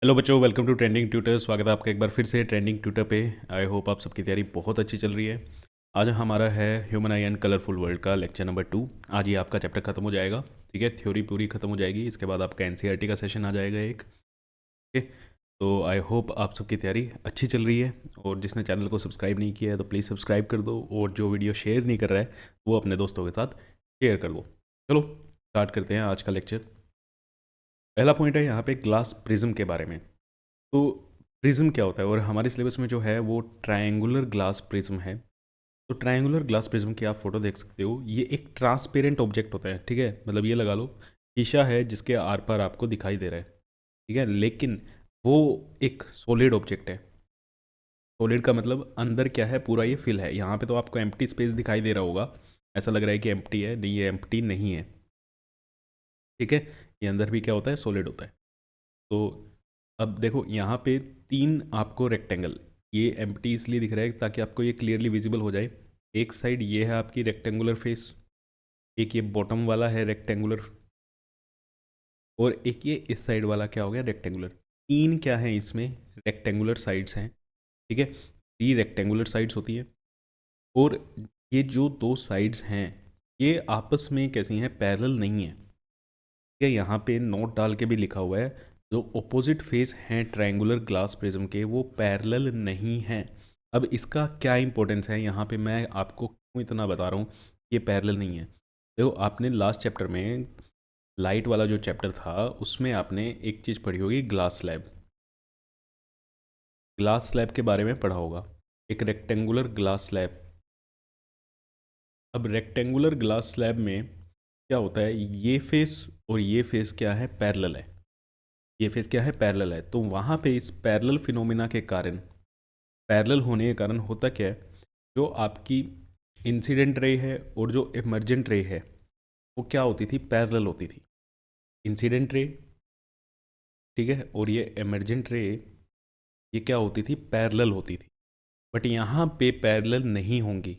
Hello बच्चों, welcome to trending tutor. स्वागत है आपका एक बार फिर से ट्रेंडिंग ट्यूटर पे। आई होप आप सबकी तैयारी बहुत अच्छी चल रही है। आज हमारा है human I and colourful world का लेक्चर नंबर 2। आज ये आपका चैप्टर खत्म हो जाएगा। ठीक है, थ्योरी पूरी खत्म हो जाएगी। इसके बाद आपका एनसीईआरटी का सेशन आ जाएगा एक। ठीक है, तो आई होप आप सबकी तैयारी अच्छी चल रही है। और जिसने चैनल को सब्सक्राइब नहीं किया है तो प्लीज़ सब्सक्राइब कर दो, और जो वीडियो शेयर नहीं कर रहा है वो अपने दोस्तों के साथ शेयर कर दो। चलो स्टार्ट करते हैं आज का लेक्चर। पहला पॉइंट है यहाँ पे ग्लास प्रिज्म के बारे में। तो प्रिज्म क्या होता है, और हमारे सिलेबस में जो है वो ट्रायंगुलर ग्लास प्रिज्म है। तो ट्रायंगुलर ग्लास प्रिज्म की आप फोटो देख सकते हो। ये एक ट्रांसपेरेंट ऑब्जेक्ट होता है। ठीक है, मतलब ये लगा लो शीशा है जिसके आर पार आपको दिखाई दे रहा है। ठीक है, लेकिन वो एक सॉलिड ऑब्जेक्ट है। सॉलिड का मतलब अंदर क्या है, पूरा ये फिल है। यहाँ पे तो आपको एम्प्टी स्पेस दिखाई दे रहा होगा, ऐसा लग रहा है कि एम्प्टी है, नहीं ये एम्प्टी नहीं है। ठीक है, ये अंदर भी क्या होता है, सॉलिड होता है। तो अब देखो यहाँ पे तीन आपको रेक्टेंगल, ये एम्प्टी इसलिए दिख रहा है ताकि आपको ये क्लियरली विजिबल हो जाए। एक साइड ये है आपकी रेक्टेंगुलर फेस, एक ये बॉटम वाला है रेक्टेंगुलर, और एक ये इस साइड वाला क्या हो गया, रेक्टेंगुलर। तीन क्या है इसमें, रेक्टेंगुलर साइड्स हैं। ठीक है, 3 रेक्टेंगुलर साइड्स होती हैं। और ये जो दो साइड्स हैं ये आपस में कैसी हैं, पैरेलल नहीं है। ठीक है, यहाँ पे नोट डाल के भी लिखा हुआ है, जो ऑपोजिट फेस हैं ट्रायंगुलर ग्लास प्रिज्म के वो पैरेलल नहीं हैं। अब इसका क्या इंपॉर्टेंस है, यहाँ पे मैं आपको क्यों इतना बता रहा हूँ ये पैरेलल नहीं है। देखो आपने लास्ट चैप्टर में लाइट वाला जो चैप्टर था उसमें आपने एक चीज़ पढ़ी होगी, ग्लास स्लैब। ग्लास स्लैब के बारे में पढ़ा होगा, एक रेक्टेंगुलर ग्लास स्लैब। अब रेक्टेंगुलर ग्लास स्लैब में क्या होता है, ये फेस और ये फेस क्या है, पैरेलल है। ये फेस क्या है, पैरेलल है। तो वहाँ पे इस पैरेलल फिनोमिना के कारण, पैरेलल होने के कारण होता क्या है, जो आपकी इंसिडेंट रे है और जो इमर्जेंट रे है वो क्या होती थी, पैरेलल होती थी। इंसिडेंट रे, ठीक है, और ये इमर्जेंट रे ये क्या होती थी, पैरेलल होती थी। बट यहाँ पे पैरेलल नहीं होंगी।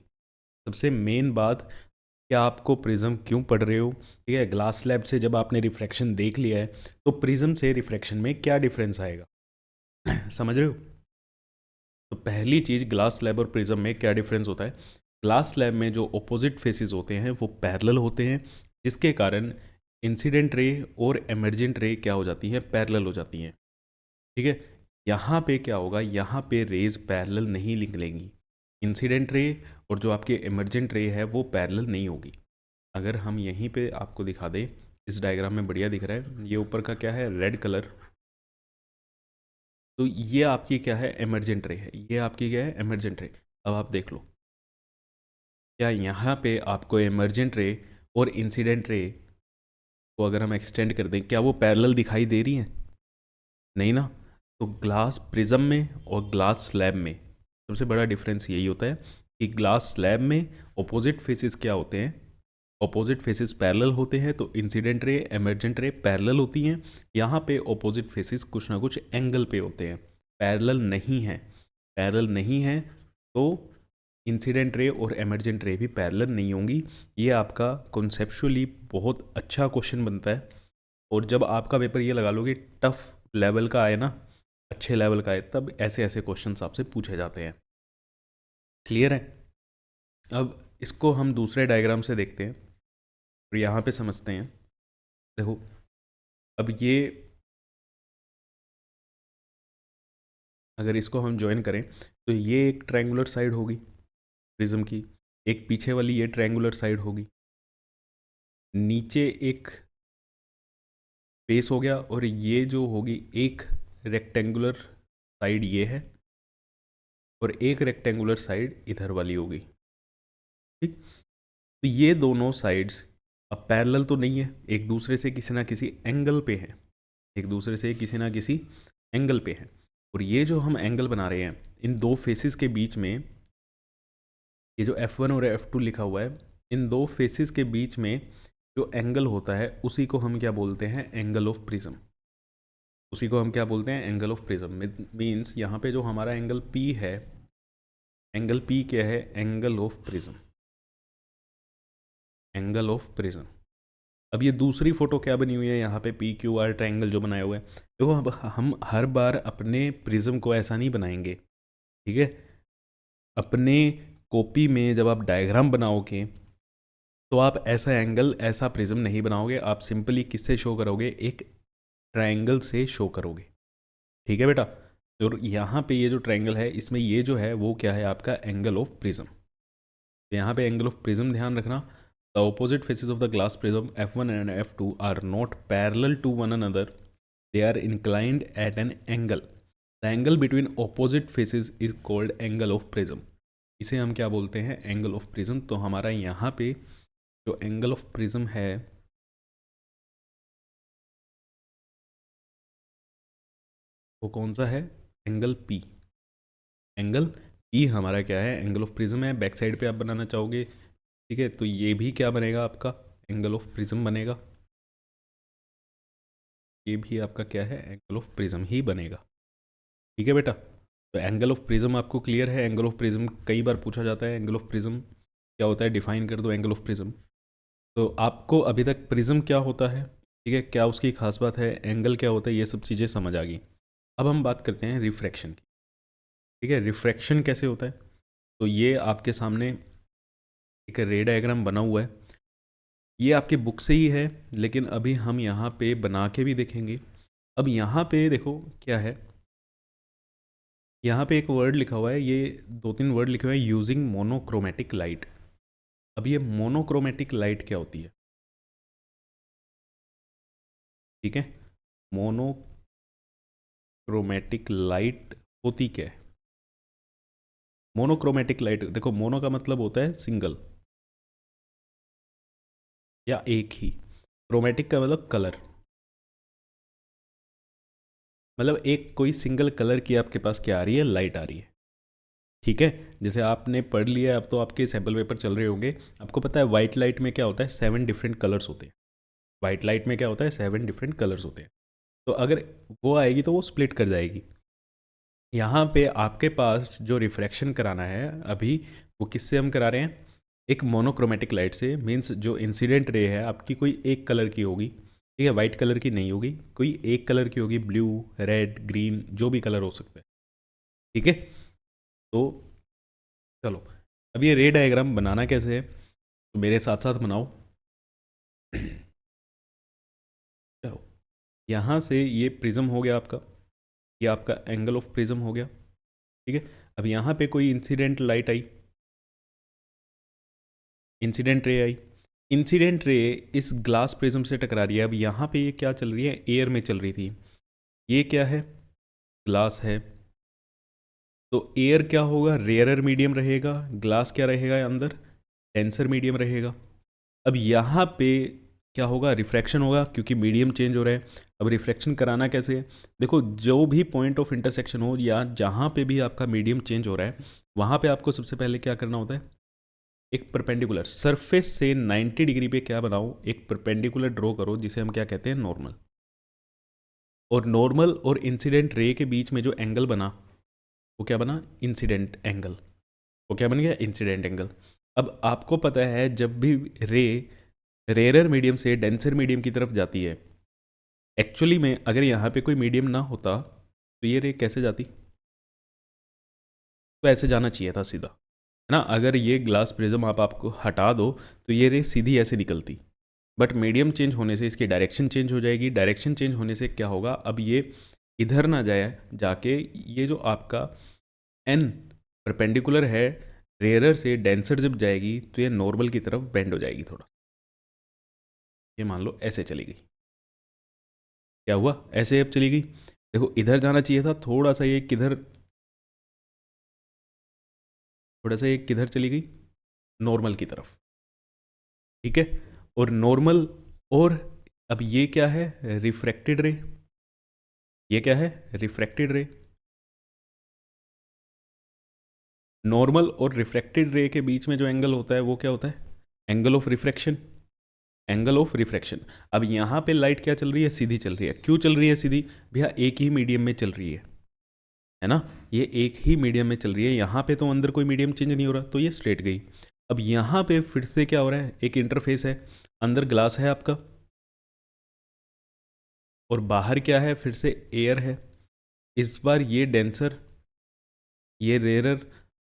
सबसे मेन बात, क्या आपको प्रिज्म क्यों पढ़ रहे हो। ठीक है, ग्लास स्लैब से जब आपने रिफ्रैक्शन देख लिया है तो प्रिज्म से रिफ्रैक्शन में क्या डिफरेंस आएगा समझ रहे हो। तो पहली चीज़, ग्लास स्लैब और प्रिज्म में क्या डिफरेंस होता है। ग्लास स्लैब में जो ऑपोजिट फेसेस होते हैं वो पैरेलल होते हैं, जिसके कारण इंसिडेंट रे और एमर्जेंट रे क्या हो जाती हैं, पैरेलल हो जाती हैं। ठीक है, यहाँ पे क्या होगा, यहाँ पे रेज पैरेलल नहीं निकलेंगी। इंसिडेंट रे और जो आपके एमर्जेंट रे है वो पैरेलल नहीं होगी। अगर हम यहीं पे आपको दिखा दें, इस डायग्राम में बढ़िया दिख रहा है, ये ऊपर का क्या है, रेड कलर। तो ये आपकी क्या है, एमरजेंट रे है। ये आपकी क्या है, एमरजेंट रे। अब आप देख लो, क्या यहाँ पे आपको एमरजेंट रे और इंसिडेंट रे को अगर हम एक्सटेंड कर दें, क्या वो पैरेलल दिखाई दे रही हैं, नहीं ना। तो ग्लास प्रिज्म में और ग्लास स्लैब में सबसे बड़ा डिफरेंस यही होता है कि ग्लास स्लैब में ऑपोजिट फेसेस क्या होते हैं, ऑपोजिट फेसेस पैरेलल होते हैं। तो incident ray emergent ray parallel होती हैं। यहाँ पे ऑपोजिट फेसेस कुछ ना कुछ एंगल पे होते हैं, पैरेलल नहीं है। पैरेलल नहीं है तो इंसिडेंट रे और एमर्जेंट रे भी पैरेलल नहीं होंगी। ये आपका कॉन्सेप्चुअली बहुत अच्छा क्वेश्चन बनता है। और जब आपका पेपर ये लगा लो कि टफ लेवल का आए ना, अच्छे लेवल का आए, तब ऐसे ऐसे क्वेश्चंस आपसे पूछे जाते हैं। क्लियर है। अब इसको हम दूसरे डायग्राम से देखते हैं और यहाँ पे समझते हैं। देखो अब ये, अगर इसको हम ज्वाइन करें तो ये एक ट्रायंगुलर साइड होगी प्रिज्म की, एक पीछे वाली ये ट्रायंगुलर साइड होगी, नीचे एक फेस हो गया, और ये जो होगी एक रेक्टेंगुलर साइड ये है, और एक रेक्टेंगुलर साइड इधर वाली होगी। ठीक, तो ये दोनों साइड्स अब पैरेलल तो नहीं है, एक दूसरे से किसी ना किसी एंगल पे है, एक दूसरे से किसी ना किसी एंगल पे है। और ये जो हम एंगल बना रहे हैं इन दो फेसेस के बीच में, ये जो F1 और F2 लिखा हुआ है, इन दो फेसेस के बीच में जो एंगल होता है उसी को हम क्या बोलते हैं, एंगल ऑफ प्रिज्म। उसी को हम क्या बोलते हैं, एंगल ऑफ प्रिज्म। मीन्स यहाँ पे जो हमारा एंगल P है, एंगल P क्या है, angle of prism, angle of prism. अब ये दूसरी फोटो क्या बनी हुई है यहाँ पे, पी क्यू आर ट्रायंगल जो बनाया हुआ है। देखो अब हम हर बार अपने प्रिज्म को ऐसा नहीं बनाएंगे, ठीक है। अपने कॉपी में जब आप डायग्राम बनाओगे तो आप ऐसा एंगल, ऐसा प्रिज्म नहीं बनाओगे, आप सिंपली किससे शो करोगे, एक ट्रायंगल से शो करोगे, ठीक है बेटा। और यहाँ पे ये जो ट्रायंगल है इसमें ये जो है वो क्या है, आपका एंगल ऑफ प्रिज्म। तो यहाँ पे एंगल ऑफ प्रिज्म ध्यान रखना, the opposite faces of the glass prism F1 and F2 are not parallel to one another, they are inclined at an angle, the angle between opposite faces is called angle of prism. इसे हम क्या बोलते हैं, angle of prism. तो हमारा यहाँ पे जो एंगल ऑफ प्रिज्म है वो कौन सा है, एंगल पी। एंगल पी हमारा क्या है, एंगल ऑफ प्रिज्म है। बैक साइड पे आप बनाना चाहोगे, ठीक है, तो ये भी क्या बनेगा, आपका एंगल ऑफ प्रिज्म बनेगा। ये भी आपका क्या है, एंगल ऑफ प्रिज्म ही बनेगा, ठीक है बेटा। तो एंगल ऑफ प्रिज्म आपको क्लियर है। एंगल ऑफ प्रिज्म कई बार पूछा जाता है, एंगल ऑफ प्रिज्म क्या होता है, डिफाइन कर दो एंगल ऑफ प्रिज्म। तो आपको अभी तक प्रिज्म क्या होता है, ठीक है, क्या उसकी खास बात है, एंगल क्या होता है, ये सब चीज़ें समझ आ गई। अब हम बात करते हैं रिफ्रैक्शन की, ठीक है। रिफ्रैक्शन कैसे होता है, तो ये आपके सामने एक रे डायग्राम बना हुआ है, ये आपके बुक से ही है, लेकिन अभी हम यहाँ पे बना के भी देखेंगे। अब यहाँ पे देखो क्या है, यहाँ पे एक वर्ड लिखा हुआ है, ये दो तीन वर्ड लिखे हुए हैं, यूजिंग मोनोक्रोमेटिक लाइट। अब ये मोनोक्रोमेटिक लाइट क्या होती है, ठीक है, मोनोक्रोमेटिक लाइट होती क्या है। मोनोक्रोमेटिक लाइट, देखो मोनो का मतलब होता है सिंगल या एक ही, क्रोमेटिक का मतलब कलर, मतलब एक कोई सिंगल कलर की आपके पास क्या आ रही है, लाइट आ रही है, ठीक है। जैसे आपने पढ़ लिया है, अब तो आपके सैंपल पेपर चल रहे होंगे, आपको पता है वाइट लाइट में क्या होता है, 7 डिफरेंट कलर्स होते हैं। वाइट लाइट में क्या होता है, 7 डिफरेंट कलर्स होते हैं। तो अगर वो आएगी तो वो स्प्लिट कर जाएगी। यहाँ पे आपके पास जो रिफ्रैक्शन कराना है अभी, वो किससे हम करा रहे हैं, एक मोनोक्रोमेटिक लाइट से। मीन्स जो इंसिडेंट रे है आपकी कोई एक कलर की होगी, ठीक है, वाइट कलर की नहीं होगी, कोई एक कलर की होगी, ब्लू, रेड, ग्रीन, जो भी कलर हो सकता है, ठीक है। तो चलो, अब ये रे डायग्राम बनाना कैसे है, तो मेरे साथ साथ बनाओ। चलो, यहाँ से ये प्रिज्म हो गया आपका, ये आपका एंगल ऑफ प्रिज्म हो गया, ठीक है। अब यहाँ पे कोई इंसिडेंट लाइट आई, इंसिडेंट रे आई, इंसिडेंट रे इस ग्लास प्रिज्म से टकरा रही है। अब यहाँ पे ये क्या चल रही है, एयर में चल रही थी, ये क्या है, ग्लास है। तो एयर क्या होगा, रेयरर मीडियम रहेगा, ग्लास क्या रहेगा अंदर, डेंसर मीडियम रहेगा। अब यहाँ पे क्या होगा, रिफ्रैक्शन होगा, क्योंकि मीडियम चेंज हो रहा है। अब रिफ्रैक्शन कराना कैसे है, देखो जो भी पॉइंट ऑफ इंटरसेक्शन हो या जहाँ पे भी आपका मीडियम चेंज हो रहा है, वहाँ पे आपको सबसे पहले क्या करना होता है, एक परपेंडिकुलर सरफेस से 90 डिग्री पे क्या बनाओ, एक परपेंडिकुलर ड्रॉ करो, जिसे हम क्या कहते हैं, नॉर्मल। और नॉर्मल और इंसिडेंट रे के बीच में जो एंगल बना वो क्या बना, इंसिडेंट एंगल। वो क्या बन गया, इंसिडेंट एंगल। अब आपको पता है जब भी रे रेयर मीडियम से डेंसर मीडियम की तरफ जाती है, एक्चुअली में अगर यहाँ पे कोई मीडियम ना होता तो ये रे कैसे जाती, तो ऐसे जाना चाहिए था सीधा, है ना। अगर ये ग्लास प्रिज्म आपको हटा दो तो ये रे सीधी ऐसे निकलती, बट मीडियम चेंज होने से इसकी डायरेक्शन चेंज हो जाएगी। डायरेक्शन चेंज होने से क्या होगा, अब ये इधर ना जाए, जाके ये जो आपका एन परपेंडिकुलर है, रेयरर से डेंसर जब जाएगी तो ये नॉर्मल की तरफ बेंड हो जाएगी थोड़ा, ये मान लो ऐसे चली गई। क्या हुआ, ऐसे अब चली गई। देखो इधर जाना चाहिए था, थोड़ा सा ये किधर, थोड़ा सा ये किधर चली गई, नॉर्मल की तरफ, ठीक है। और नॉर्मल, और अब ये क्या है, रिफ्रैक्टेड रे, ये क्या है, रिफ्रैक्टेड रे। नॉर्मल और रिफ्रैक्टेड रे के बीच में जो एंगल होता है वो क्या होता है, angle of refraction, angle of refraction. अब यहाँ पे लाइट क्या चल रही है, सीधी चल रही है। क्यों चल रही है सीधी, भैया एक ही मीडियम में चल रही है ना, ये एक ही मीडियम में चल रही है। यहाँ पे तो अंदर कोई मीडियम चेंज नहीं हो रहा, तो ये स्ट्रेट गई। अब यहाँ पे फिर से क्या हो रहा है, एक इंटरफेस है, अंदर ग्लास है आपका, और बाहर क्या है, फिर से एयर है। इस बार ये डेंसर, ये रेयरर,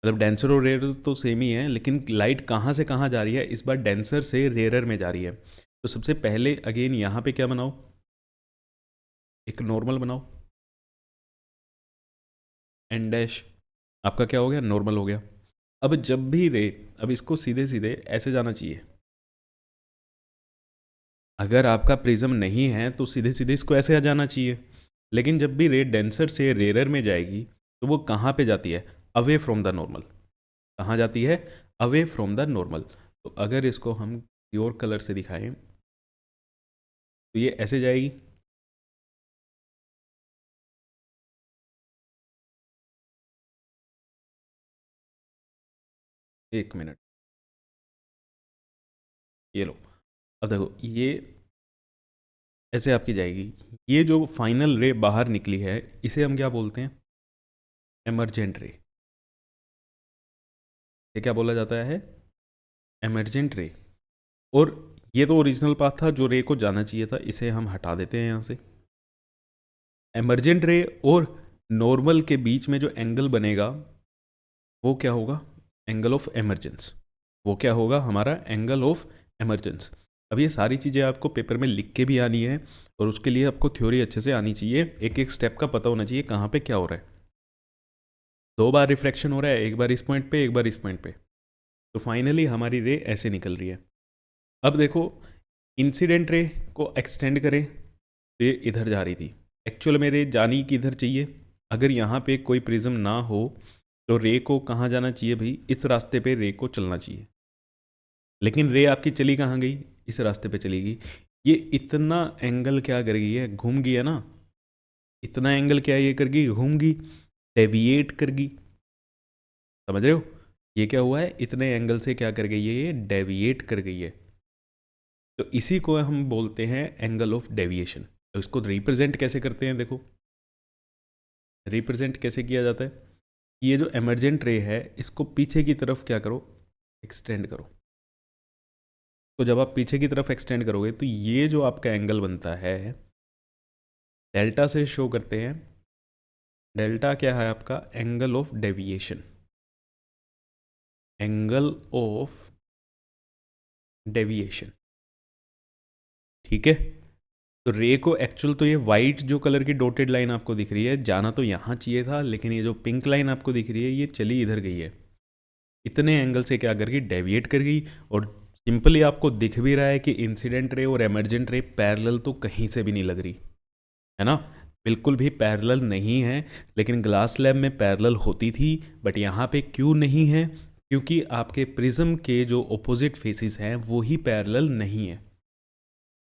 मतलब डेंसर और रेयरर तो सेम ही है, लेकिन लाइट कहाँ से कहाँ जा रही है, इस बार डेंसर से रेयरर में जा रही है। तो सबसे पहले अगेन यहाँ पे क्या बनाओ, एक नॉर्मल बनाओ, एन डैश आपका क्या हो गया, नॉर्मल हो गया। अब जब भी रे, अब इसको सीधे सीधे ऐसे जाना चाहिए। अगर आपका प्रिज्म नहीं है तो सीधे सीधे इसको ऐसे आ जाना चाहिए। लेकिन जब भी रे डेंसर से रेयर में जाएगी तो वो कहाँ पे जाती है, अवे फ्रॉम द नॉर्मल। कहाँ जाती है, अवे फ्रॉम द नॉर्मल। तो अगर इसको हम प्योर कलर से दिखाएं तो ये ऐसे जाएगी। एक मिनट, ये लो। अब देखो ये ऐसे आपकी जाएगी। ये जो फाइनल रे बाहर निकली है इसे हम क्या बोलते हैं, एमरजेंट रे। ये क्या बोला जाता है, एमरजेंट रे। और ये तो ओरिजिनल पाथ था जो रे को जाना चाहिए था, इसे हम हटा देते हैं यहाँ से। एमरजेंट रे और नॉर्मल के बीच में जो एंगल बनेगा वो क्या होगा, एंगल ऑफ एमरजेंस। वो क्या होगा, हमारा एंगल ऑफ एमरजेंस। अब ये सारी चीज़ें आपको पेपर में लिख के भी आनी है, और उसके लिए आपको थ्योरी अच्छे से आनी चाहिए, एक एक स्टेप का पता होना चाहिए कहाँ पे क्या हो रहा है। 2 बार रिफ्रैक्शन हो रहा है, एक बार इस पॉइंट पे, एक बार इस पॉइंट पे। तो फाइनली हमारी रे ऐसे निकल रही है। अब देखो, इंसिडेंट रे को एक्सटेंड करें तो ये इधर जा रही थी, एक्चुअल में रे जानी किधर चाहिए। अगर यहाँ पे कोई प्रिज्म ना हो तो रे को कहाँ जाना चाहिए भाई, इस रास्ते पे रे को चलना चाहिए। लेकिन रे आपकी चली कहाँ गई, इस रास्ते पे चली गई। ये इतना एंगल क्या कर गई है, घूम गई है ना। इतना एंगल क्या ये कर गई, घूम गई, डेविएट कर गई। समझ रहे हो, ये क्या हुआ है, इतने एंगल से क्या कर गई है, ये डेविएट कर गई है। तो इसी को हम बोलते हैं एंगल ऑफ डेविएशन। तो इसको रिप्रेजेंट कैसे करते हैं, देखो रिप्रेजेंट कैसे किया जाता है। ये जो एमरजेंट रे है इसको पीछे की तरफ क्या करो, एक्सटेंड करो। तो जब आप पीछे की तरफ एक्सटेंड करोगे तो ये जो आपका एंगल बनता है, डेल्टा से शो करते हैं। डेल्टा क्या है आपका, angle of deviation. Angle of deviation, ठीक है। तो रे को एक्चुअल तो ये वाइट जो कलर की डॉटेड लाइन आपको दिख रही है, जाना तो यहाँ चाहिए था, लेकिन ये जो पिंक लाइन आपको दिख रही है ये चली इधर गई है। इतने एंगल से क्या कर गई, डेविएट कर गई। और सिंपली आपको दिख भी रहा है कि इंसिडेंट रे और एमरजेंट रे पैरेलल तो कहीं से भी नहीं लग रही है ना, बिल्कुल भी पैरेलल नहीं है। लेकिन ग्लास लैब में पैरेलल होती थी, बट यहाँ पे क्यों नहीं है, क्योंकि आपके प्रिज्म के जो ओपोजिट फेसिस हैं वो ही पैरेलल नहीं है।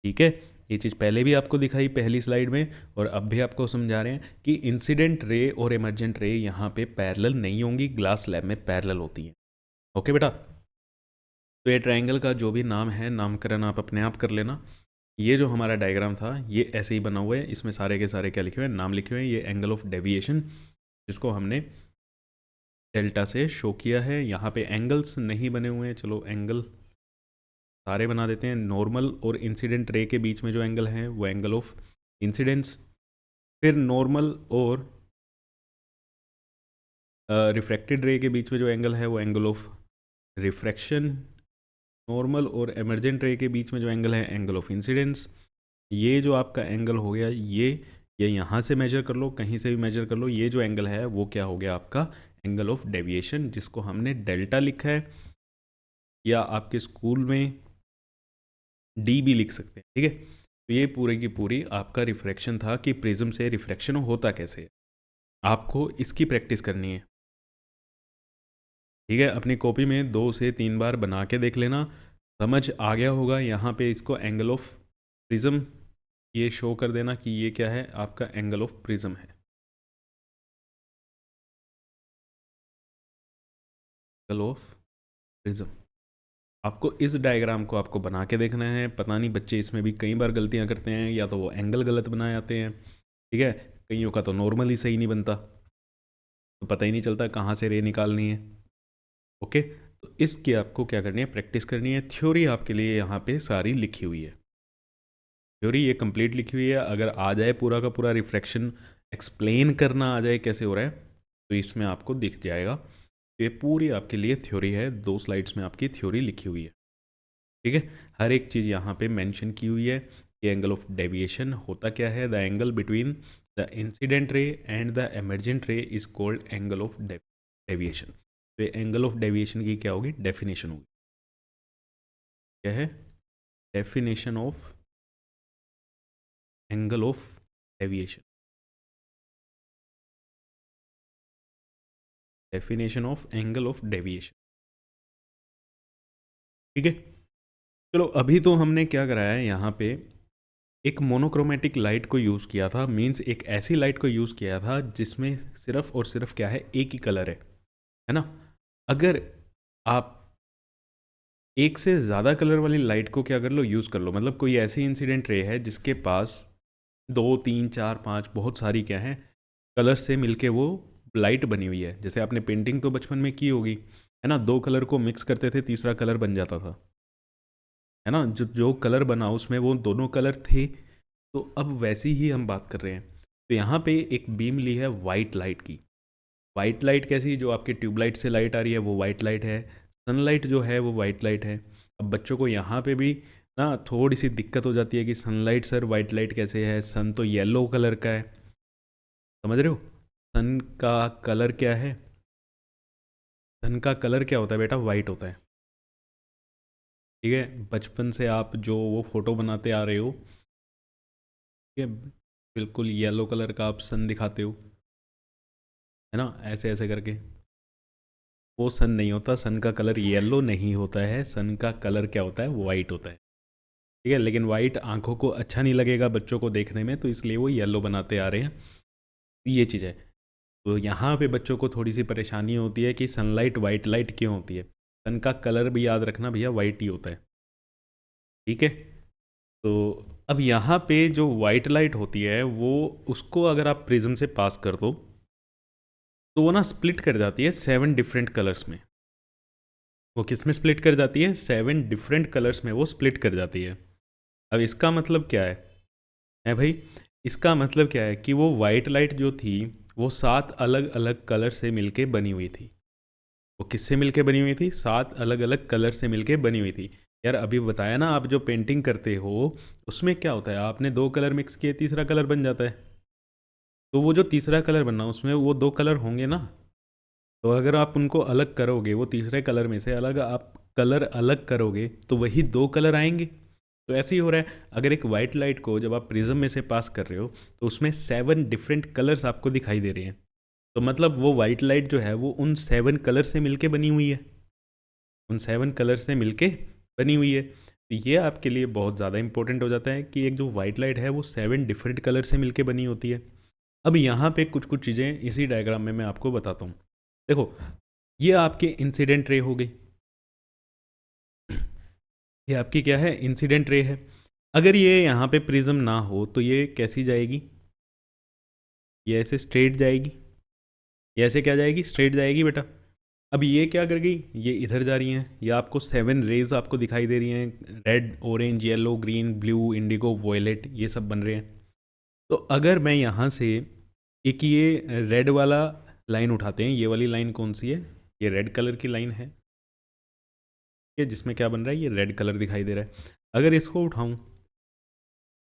ठीक है, ये चीज़ पहले भी आपको दिखाई पहली स्लाइड में, और अब भी आपको समझा रहे हैं कि इंसिडेंट रे और एमरजेंट रे यहाँ पे पैरेलल नहीं होंगी, ग्लास लैब में पैरेलल होती हैं। ओके बेटा, तो ये ट्रायंगल का जो भी नाम है, नामकरण आप अपने आप कर लेना। ये जो हमारा डायग्राम था ये ऐसे ही बना हुआ है, इसमें सारे के सारे क्या लिखे हुए हैं, नाम लिखे हुए हैं। ये एंगल ऑफ डेविएशन जिसको हमने डेल्टा से शो किया है। यहाँ पे एंगल्स नहीं बने हुए हैं, चलो एंगल सारे बना देते हैं। नॉर्मल और इंसिडेंट रे के बीच में जो एंगल है वो एंगल ऑफ इंसिडेंस। फिर नॉर्मल और रिफ्रैक्टेड रे के बीच में जो एंगल है वो एंगल ऑफ रिफ्रैक्शन। नॉर्मल और एमरजेंट रे के बीच में जो एंगल है, एंगल ऑफ इंसिडेंस। ये जो आपका एंगल हो गया, ये यहाँ से मेजर कर लो, कहीं से भी मेजर कर लो, ये जो एंगल है वो क्या हो गया आपका, एंगल ऑफ डेविएशन, जिसको हमने डेल्टा लिखा है, या आपके स्कूल में डी भी लिख सकते हैं। ठीक है, तो ये पूरी की पूरी आपका रिफ्रैक्शन था कि प्रिज्म से रिफ्रैक्शन होता कैसे है। आपको इसकी प्रैक्टिस करनी है। ठीक है, अपनी कॉपी में 2 से 3 बार बना के देख लेना, समझ आ गया होगा। यहाँ पे इसको एंगल ऑफ प्रिज्म ये शो कर देना कि ये क्या है, आपका एंगल ऑफ प्रिज्म है। एंगल ऑफ प्रिज्म, आपको इस डायग्राम को आपको बना के देखना है। पता नहीं बच्चे इसमें भी कई बार गलतियाँ करते हैं, या तो वो एंगल गलत बनाए आते हैं, ठीक है, कईयों का तो नॉर्मल ही सही नहीं बनता, तो पता ही नहीं चलता कहाँ से रे निकालनी है। ओके, तो इसकी आपको क्या करनी है, प्रैक्टिस करनी है। थ्योरी आपके लिए यहाँ पे सारी लिखी हुई है। थ्योरी ये कंप्लीट लिखी हुई है, अगर आ जाए पूरा का पूरा रिफ्रैक्शन एक्सप्लेन करना आ जाए कैसे हो रहा है तो इसमें आपको दिख जाएगा। तो ये पूरी आपके लिए थ्योरी है, 2 स्लाइड्स में आपकी थ्योरी लिखी हुई है। ठीक है, हर एक चीज़ यहाँ पे मेंशन की हुई है कि एंगल ऑफ डेविएशन होता क्या है। The angle between the incident ray and the emergent ray is called angle of deviation. तो ये एंगल ऑफ डेविएशन की क्या होगी, डेफिनेशन होगी। क्या है definition of angle of deviation, definition of angle of deviation. ठीक है, चलो अभी तो हमने क्या कराया है यहाँ पे, एक मोनोक्रोमेटिक लाइट को यूज़ किया था, मींस एक ऐसी लाइट को यूज़ किया था जिसमें सिर्फ और सिर्फ क्या है, एक ही कलर है ना। अगर आप एक से ज़्यादा कलर वाली लाइट को क्या कर लो, यूज़ कर लो, मतलब कोई ऐसी इंसिडेंट रे है जिसके पास 2 3 4 5 बहुत सारी क्या है कलर्स से मिलके वो लाइट बनी हुई है। जैसे आपने पेंटिंग तो बचपन में की होगी, है ना, 2 कलर को मिक्स करते थे, तीसरा कलर बन जाता था, है ना, जो जो कलर बना उसमें वो दोनों कलर थे। तो अब वैसी ही हम बात कर रहे हैं। तो यहाँ पे एक बीम ली है वाइट लाइट की। वाइट लाइट कैसी, जो आपकी ट्यूबलाइट से लाइट आ रही है वो वाइट लाइट है, सनलाइट जो है वो वाइट लाइट है। अब बच्चों को यहाँ पे भी ना थोड़ी सी दिक्कत हो जाती है कि सनलाइट सर वाइट लाइट कैसे है, सन तो येलो कलर का है, समझ रहे हो। सन का कलर क्या है, सन का कलर क्या होता है बेटा, वाइट होता है। ठीक है, बचपन से आप जो वो फोटो बनाते आ रहे हो, ठीक है, बिल्कुल येलो कलर का आप सन दिखाते हो, है ना, ऐसे ऐसे करके। वो सन नहीं होता, सन का कलर येलो नहीं होता है, सन का कलर क्या होता है, वाइट होता है। ठीक है, लेकिन वाइट आंखों को अच्छा नहीं लगेगा बच्चों को देखने में, तो इसलिए वो येलो बनाते आ रहे हैं। ये चीज़ है। तो यहाँ पे बच्चों को थोड़ी सी परेशानी होती है कि सनलाइट वाइट लाइट क्यों होती है। सन का कलर भी याद रखना भैया, वाइट ही होता है। ठीक है, तो अब यहाँ पे जो वाइट लाइट होती है वो, उसको अगर आप प्रिज्म से पास कर दो तो वो ना स्प्लिट कर जाती है 7 डिफरेंट कलर्स में। वो किस में स्प्लिट कर जाती है, 7 डिफरेंट कलर्स में वो स्प्लिट कर जाती है। अब इसका मतलब क्या है भाई, इसका मतलब क्या है कि वो वाइट लाइट जो थी वो 7 अलग अलग कलर से मिलके बनी हुई थी। वो किससे मिलके बनी हुई थी, 7 अलग अलग कलर से मिलके बनी हुई थी। यार अभी बताया ना, आप जो पेंटिंग करते हो उसमें क्या होता है, आपने 2 कलर मिक्स किए तीसरा कलर बन जाता है। तो वो जो तीसरा कलर बनना उसमें वो 2 कलर होंगे ना। तो अगर आप उनको अलग करोगे, वो तीसरे कलर में से अलग आप कलर अलग करोगे तो वही 2 कलर आएंगे। तो ऐसे ही हो रहा है, अगर एक वाइट लाइट को जब आप प्रिज्म में से पास कर रहे हो तो उसमें 7 डिफरेंट कलर्स आपको दिखाई दे रहे हैं। तो मतलब वो वाइट लाइट जो है वो उन 7 कलर से मिलके बनी हुई है, उन 7 कलर से मिलके बनी हुई है। तो ये आपके लिए बहुत ज़्यादा इंपॉर्टेंट हो जाता है कि एक जो वाइट लाइट है वो 7 डिफरेंट कलर से मिलके बनी होती है। अब यहाँ पे कुछ कुछ चीज़ें इसी डायग्राम में मैं आपको बताता हूँ। देखो, ये आपके इंसिडेंट रे हो गई, ये आपकी क्या है, इंसिडेंट रे है। अगर ये यहाँ पे प्रिज्म ना हो तो ये कैसी जाएगी, ये ऐसे स्ट्रेट जाएगी, ये ऐसे क्या जाएगी, स्ट्रेट जाएगी बेटा। अब ये क्या कर गई, ये इधर जा रही हैं, ये आपको 7 रेज आपको दिखाई दे रही हैं, red orange yellow green blue indigo violet, ये सब बन रहे हैं। तो अगर मैं यहाँ से एक ये रेड वाला लाइन उठाते हैं, ये वाली लाइन कौन सी है, ये रेड कलर की लाइन है, ये जिसमें क्या बन रहा है, ये रेड कलर दिखाई दे रहा है। अगर इसको उठाऊं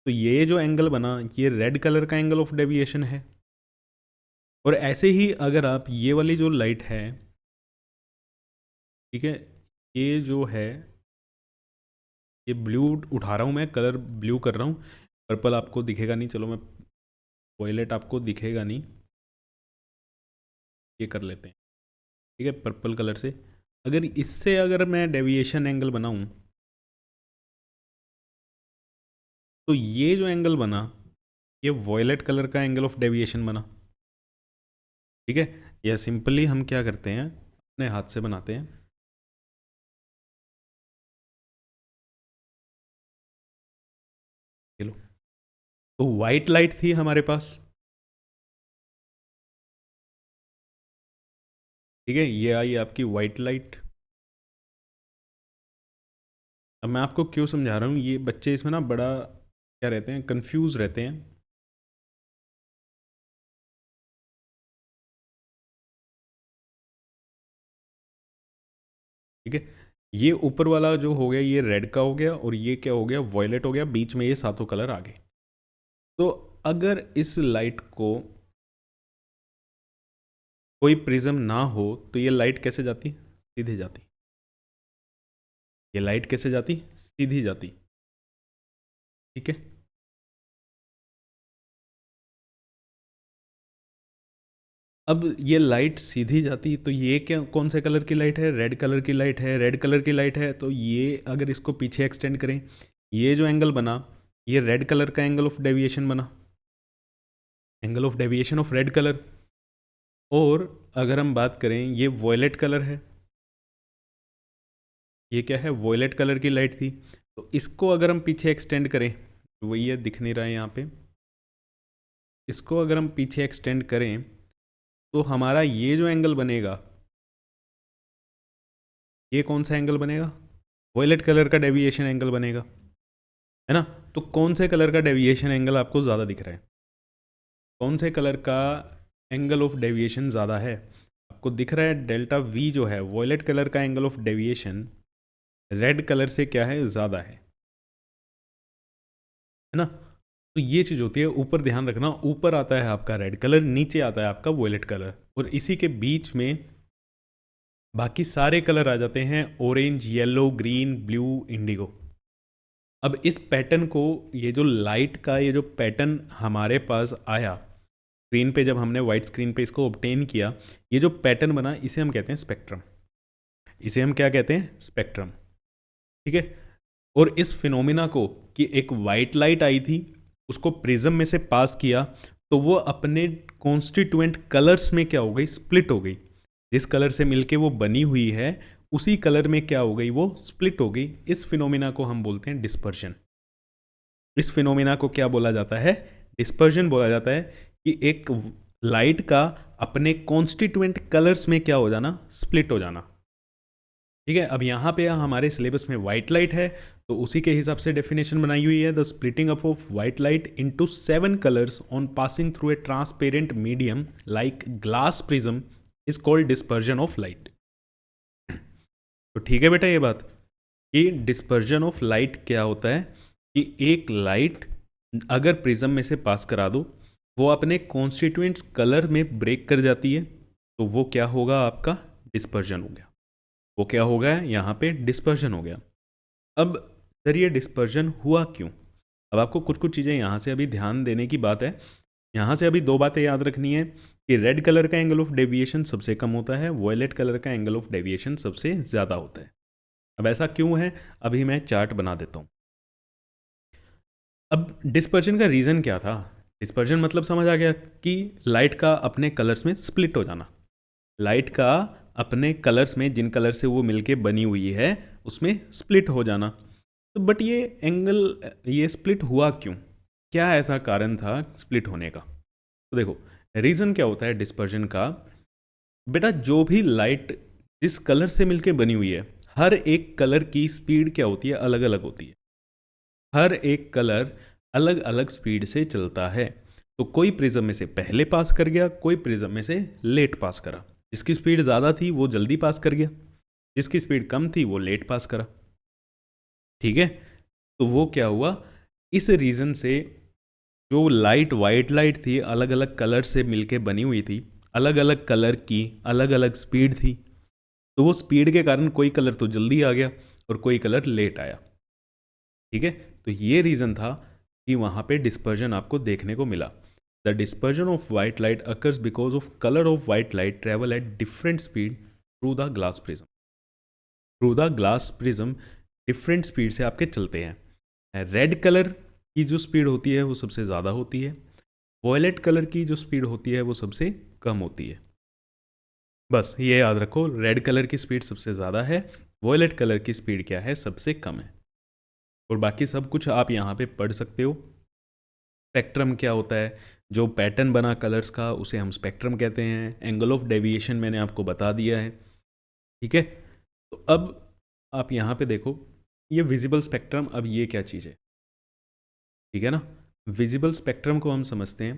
तो ये जो एंगल बना ये रेड कलर का एंगल ऑफ डेविएशन है। और ऐसे ही अगर आप ये वाली जो लाइट है, ठीक है, ये जो है, ये ब्लू उठा रहा हूँ मैं, कलर ब्लू कर रहा हूँ, पर्पल आपको दिखेगा नहीं, चलो मैं वॉयलेट आपको दिखेगा नहीं, ये कर लेते हैं। ठीक है, पर्पल कलर से अगर इससे अगर मैं डेविएशन एंगल बनाऊं तो ये जो एंगल बना ये वॉयलेट कलर का एंगल ऑफ डेविएशन बना। ठीक है, या सिंपली हम क्या करते हैं, अपने हाथ से बनाते हैं। चलो, तो वाइट लाइट थी हमारे पास, ठीक है, ये आई आपकी वाइट लाइट। अब मैं आपको क्यों समझा रहा हूँ, ये बच्चे इसमें ना बड़ा क्या रहते हैं, कंफ्यूज रहते हैं। ठीक है, ये ऊपर वाला जो हो गया ये रेड का हो गया, और ये क्या हो गया, वॉयलेट हो गया, बीच में ये सातों कलर आ गए। तो अगर इस लाइट को कोई प्रिज्म ना हो तो ये लाइट कैसे जाती, सीधे जाती। ये लाइट कैसे जाती, सीधी जाती। ठीक है, अब ये लाइट सीधी जाती, तो ये क्या, कौन से कलर की लाइट है, रेड कलर की लाइट है, रेड कलर की लाइट है। तो ये अगर इसको पीछे एक्सटेंड करें, ये जो एंगल बना, ये रेड कलर का एंगल ऑफ डेविएशन बना, angle of deviation of red colour. और अगर हम बात करें, ये वॉयलेट कलर है, ये क्या है, वॉयलेट कलर की लाइट थी। तो इसको अगर हम पीछे एक्सटेंड करें, तो वही है, दिख नहीं रहा है यहाँ पे, इसको अगर हम पीछे एक्सटेंड करें तो हमारा ये जो एंगल बनेगा, ये कौन सा एंगल बनेगा, वॉयलेट कलर का डेविएशन एंगल बनेगा, है ना। तो कौन से कलर का डेविएशन एंगल आपको ज़्यादा दिख रहा है, कौन से कलर का एंगल ऑफ डेविएशन ज़्यादा है, आपको दिख रहा है डेल्टा वी जो है, वॉयलेट कलर का angle of deviation red colour से क्या है, ज़्यादा है ना। तो ये चीज़ होती है, ऊपर ध्यान रखना, ऊपर आता है आपका रेड कलर, नीचे आता है आपका वॉयलेट कलर, और इसी के बीच में बाकी सारे कलर आ जाते हैं, orange, yellow, green, blue, Indigo. अब इस पैटर्न को, ये जो लाइट का ये जो पैटर्न हमारे पास आया स्क्रीन पे, जब हमने वाइट स्क्रीन पे इसको ऑब्टेन किया, ये जो पैटर्न बना, इसे हम कहते हैं स्पेक्ट्रम। इसे हम क्या कहते हैं, स्पेक्ट्रम। ठीक है, और इस फिनोमिना को, कि एक वाइट लाइट आई थी, उसको प्रिज्म में से पास किया, तो वो अपने कॉन्स्टिट्यूएंट कलर्स में क्या हो गई, स्प्लिट हो गई। जिस कलर से मिलके वो बनी हुई है, उसी कलर में क्या हो गई, वो स्प्लिट हो गई। इस फिनोमिना को हम बोलते हैं डिस्पर्जन। इस फिनोमिना को क्या बोला जाता है, डिस्पर्जन बोला जाता है, कि एक लाइट का अपने कॉन्स्टिट्यूएंट कलर्स में क्या हो जाना, स्प्लिट हो जाना। ठीक है, अब यहाँ पे हमारे सिलेबस में वाइट लाइट है, तो उसी के हिसाब से डेफिनेशन बनाई हुई है, the splitting up of white light into 7 colours on passing through a transparent medium like glass prism is called dispersion of light. तो ठीक है बेटा, ये बात कि डिस्पर्जन ऑफ लाइट क्या होता है, कि एक लाइट अगर प्रिज्म में से पास करा दो, वो अपने कॉन्स्टिट्यूएंट्स कलर में ब्रेक कर जाती है, तो वो क्या होगा, आपका डिस्पर्जन हो गया। वो क्या हो गया, यहाँ पे डिस्पर्जन हो गया। अब सर ये डिस्पर्जन हुआ क्यों, अब आपको कुछ कुछ चीज़ें यहाँ से अभी ध्यान देने की बात है। यहाँ से अभी दो बातें याद रखनी है, कि रेड कलर का एंगल ऑफ डेविएशन सबसे कम होता है, वॉयलेट कलर का एंगल ऑफ डेविएशन सबसे ज़्यादा होता है। अब ऐसा क्यों है, अभी मैं चार्ट बना देता हूँ। अब डिस्पर्जन का रीज़न क्या था, डिस्पर्जन मतलब समझ आ गया, कि लाइट का अपने कलर्स में स्प्लिट हो जाना, लाइट का अपने कलर्स में, जिन कलर से वो मिलके बनी हुई है, उसमें स्प्लिट हो जाना। तो बट ये एंगल, ये स्प्लिट हुआ क्यों, क्या ऐसा कारण था स्प्लिट होने का। तो देखो, रीज़न क्या होता है डिस्पर्जन का, बेटा जो भी लाइट जिस कलर से मिलके बनी हुई है, हर एक कलर की स्पीड क्या होती है, अलग अलग होती है। हर एक कलर अलग अलग स्पीड से चलता है। तो कोई प्रिज्म में से पहले पास कर गया, कोई प्रिज्म में से लेट पास करा। जिसकी स्पीड ज़्यादा थी वो जल्दी पास कर गया, जिसकी स्पीड कम थी वो लेट पास करा। ठीक है, तो वो क्या हुआ, इस रीज़न से जो लाइट, वाइट लाइट थी, अलग अलग कलर से मिलके बनी हुई थी, अलग अलग कलर की अलग अलग स्पीड थी। तो वो स्पीड के कारण कोई कलर तो जल्दी आ गया और कोई कलर लेट आया। ठीक है, तो ये रीज़न था कि वहाँ पे डिस्पर्जन आपको देखने को मिला। The dispersion of white light occurs because of colour of white light travel at different speed through the glass prism. Through the glass prism different speed से आपके चलते हैं। रेड कलर की जो स्पीड होती है वो सबसे ज़्यादा होती है, वॉयलेट कलर की जो स्पीड होती है वो सबसे कम होती है। बस ये याद रखो, रेड कलर की स्पीड सबसे ज़्यादा है, वॉयलेट कलर की स्पीड क्या है, सबसे कम है। और बाकी सब कुछ आप यहाँ पे पढ़ सकते हो। स्पेक्ट्रम क्या होता है, जो पैटर्न बना कलर्स का उसे हम स्पेक्ट्रम कहते हैं। एंगल ऑफ डेविएशन मैंने आपको बता दिया है। ठीक है, तो अब आप यहाँ पे देखो, ये विजिबल स्पेक्ट्रम, अब ये क्या चीज़ है, ठीक है ना। विजिबल स्पेक्ट्रम को हम समझते हैं,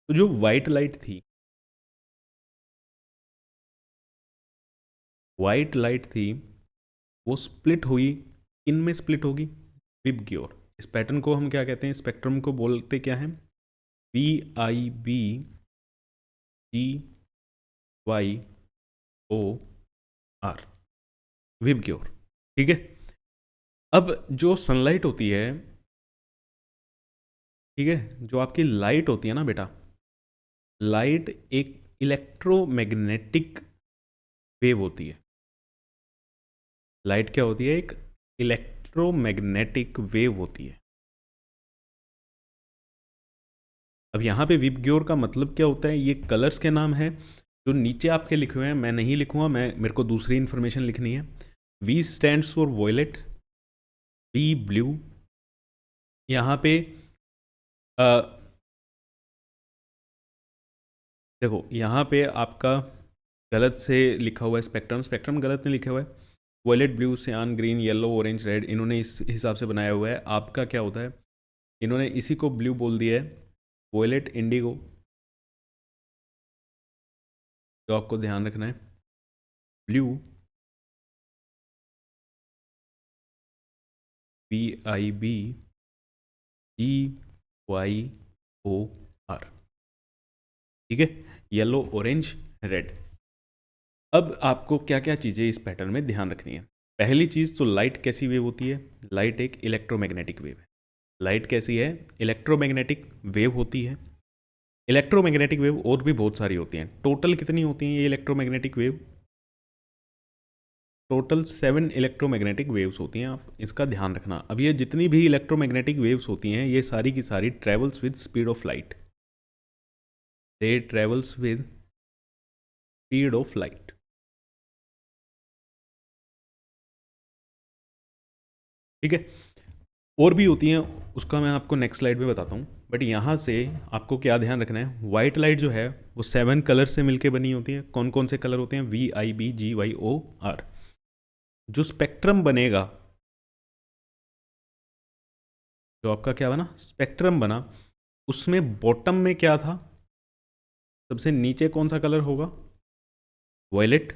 तो जो वाइट लाइट थी, वाइट लाइट थी वो स्प्लिट हुई, किन में स्प्लिट होगी, विबग्योर। इस पैटर्न को हम क्या कहते हैं, स्पेक्ट्रम को बोलते क्या है, VIBGYOR, विबग्योर। ठीक है। अब जो सनलाइट होती है, ठीक है, जो आपकी लाइट होती है ना बेटा, लाइट एक इलेक्ट्रोमैग्नेटिक वेव होती है। लाइट क्या होती है, एक इलेक्ट्रोमैग्नेटिक वेव होती है। अब यहाँ पे विबग्योर का मतलब क्या होता है, ये कलर्स के नाम है जो नीचे आपके लिखे हुए हैं, मैं नहीं लिखूंगा, मेरे को दूसरी इन्फॉर्मेशन लिखनी है। V stands for violet, B blue. यहाँ पे देखो, यहाँ पे आपका गलत से लिखा हुआ है स्पेक्ट्रम, स्पेक्ट्रम गलत नहीं लिखा हुआ है। वॉयलेट, ब्लू, सियान, ग्रीन, येलो, ऑरेंज, रेड, इन्होंने इस हिसाब से बनाया हुआ है। आपका क्या होता है, इन्होंने इसी को ब्लू बोल दिया है, वॉयलेट, इंडिगो। तो आपको ध्यान रखना है, ब्लू, VIBGYOR, ठीक है, येलो, ऑरेंज, रेड। अब आपको क्या क्या चीज़ें इस पैटर्न में ध्यान रखनी है। पहली चीज़ तो लाइट कैसी वेव होती है, लाइट एक इलेक्ट्रोमैग्नेटिक वेव है। लाइट कैसी है, इलेक्ट्रोमैग्नेटिक वेव होती है। इलेक्ट्रोमैग्नेटिक वेव और भी बहुत सारी होती हैं, टोटल कितनी होती हैं ये electromagnetic wave, total 7 electromagnetic waves होती हैं, आप इसका ध्यान रखना। अब ये जितनी भी इलेक्ट्रोमैग्नेटिक वेव्स होती हैं, ये सारी की सारी travels with speed of light, they travels with speed of light. ठीक है, और भी होती हैं, उसका मैं आपको नेक्स्ट स्लाइड पे बताता हूँ। बट यहाँ से आपको क्या ध्यान रखना है, वाइट लाइट जो है वो 7 कलर से मिलके बनी होती है। कौन कौन से कलर होते हैं, VIBGYOR। जो स्पेक्ट्रम बनेगा, जो आपका क्या बना, स्पेक्ट्रम बना, उसमें बॉटम में क्या था, सबसे नीचे कौन सा कलर होगा, वायलेट,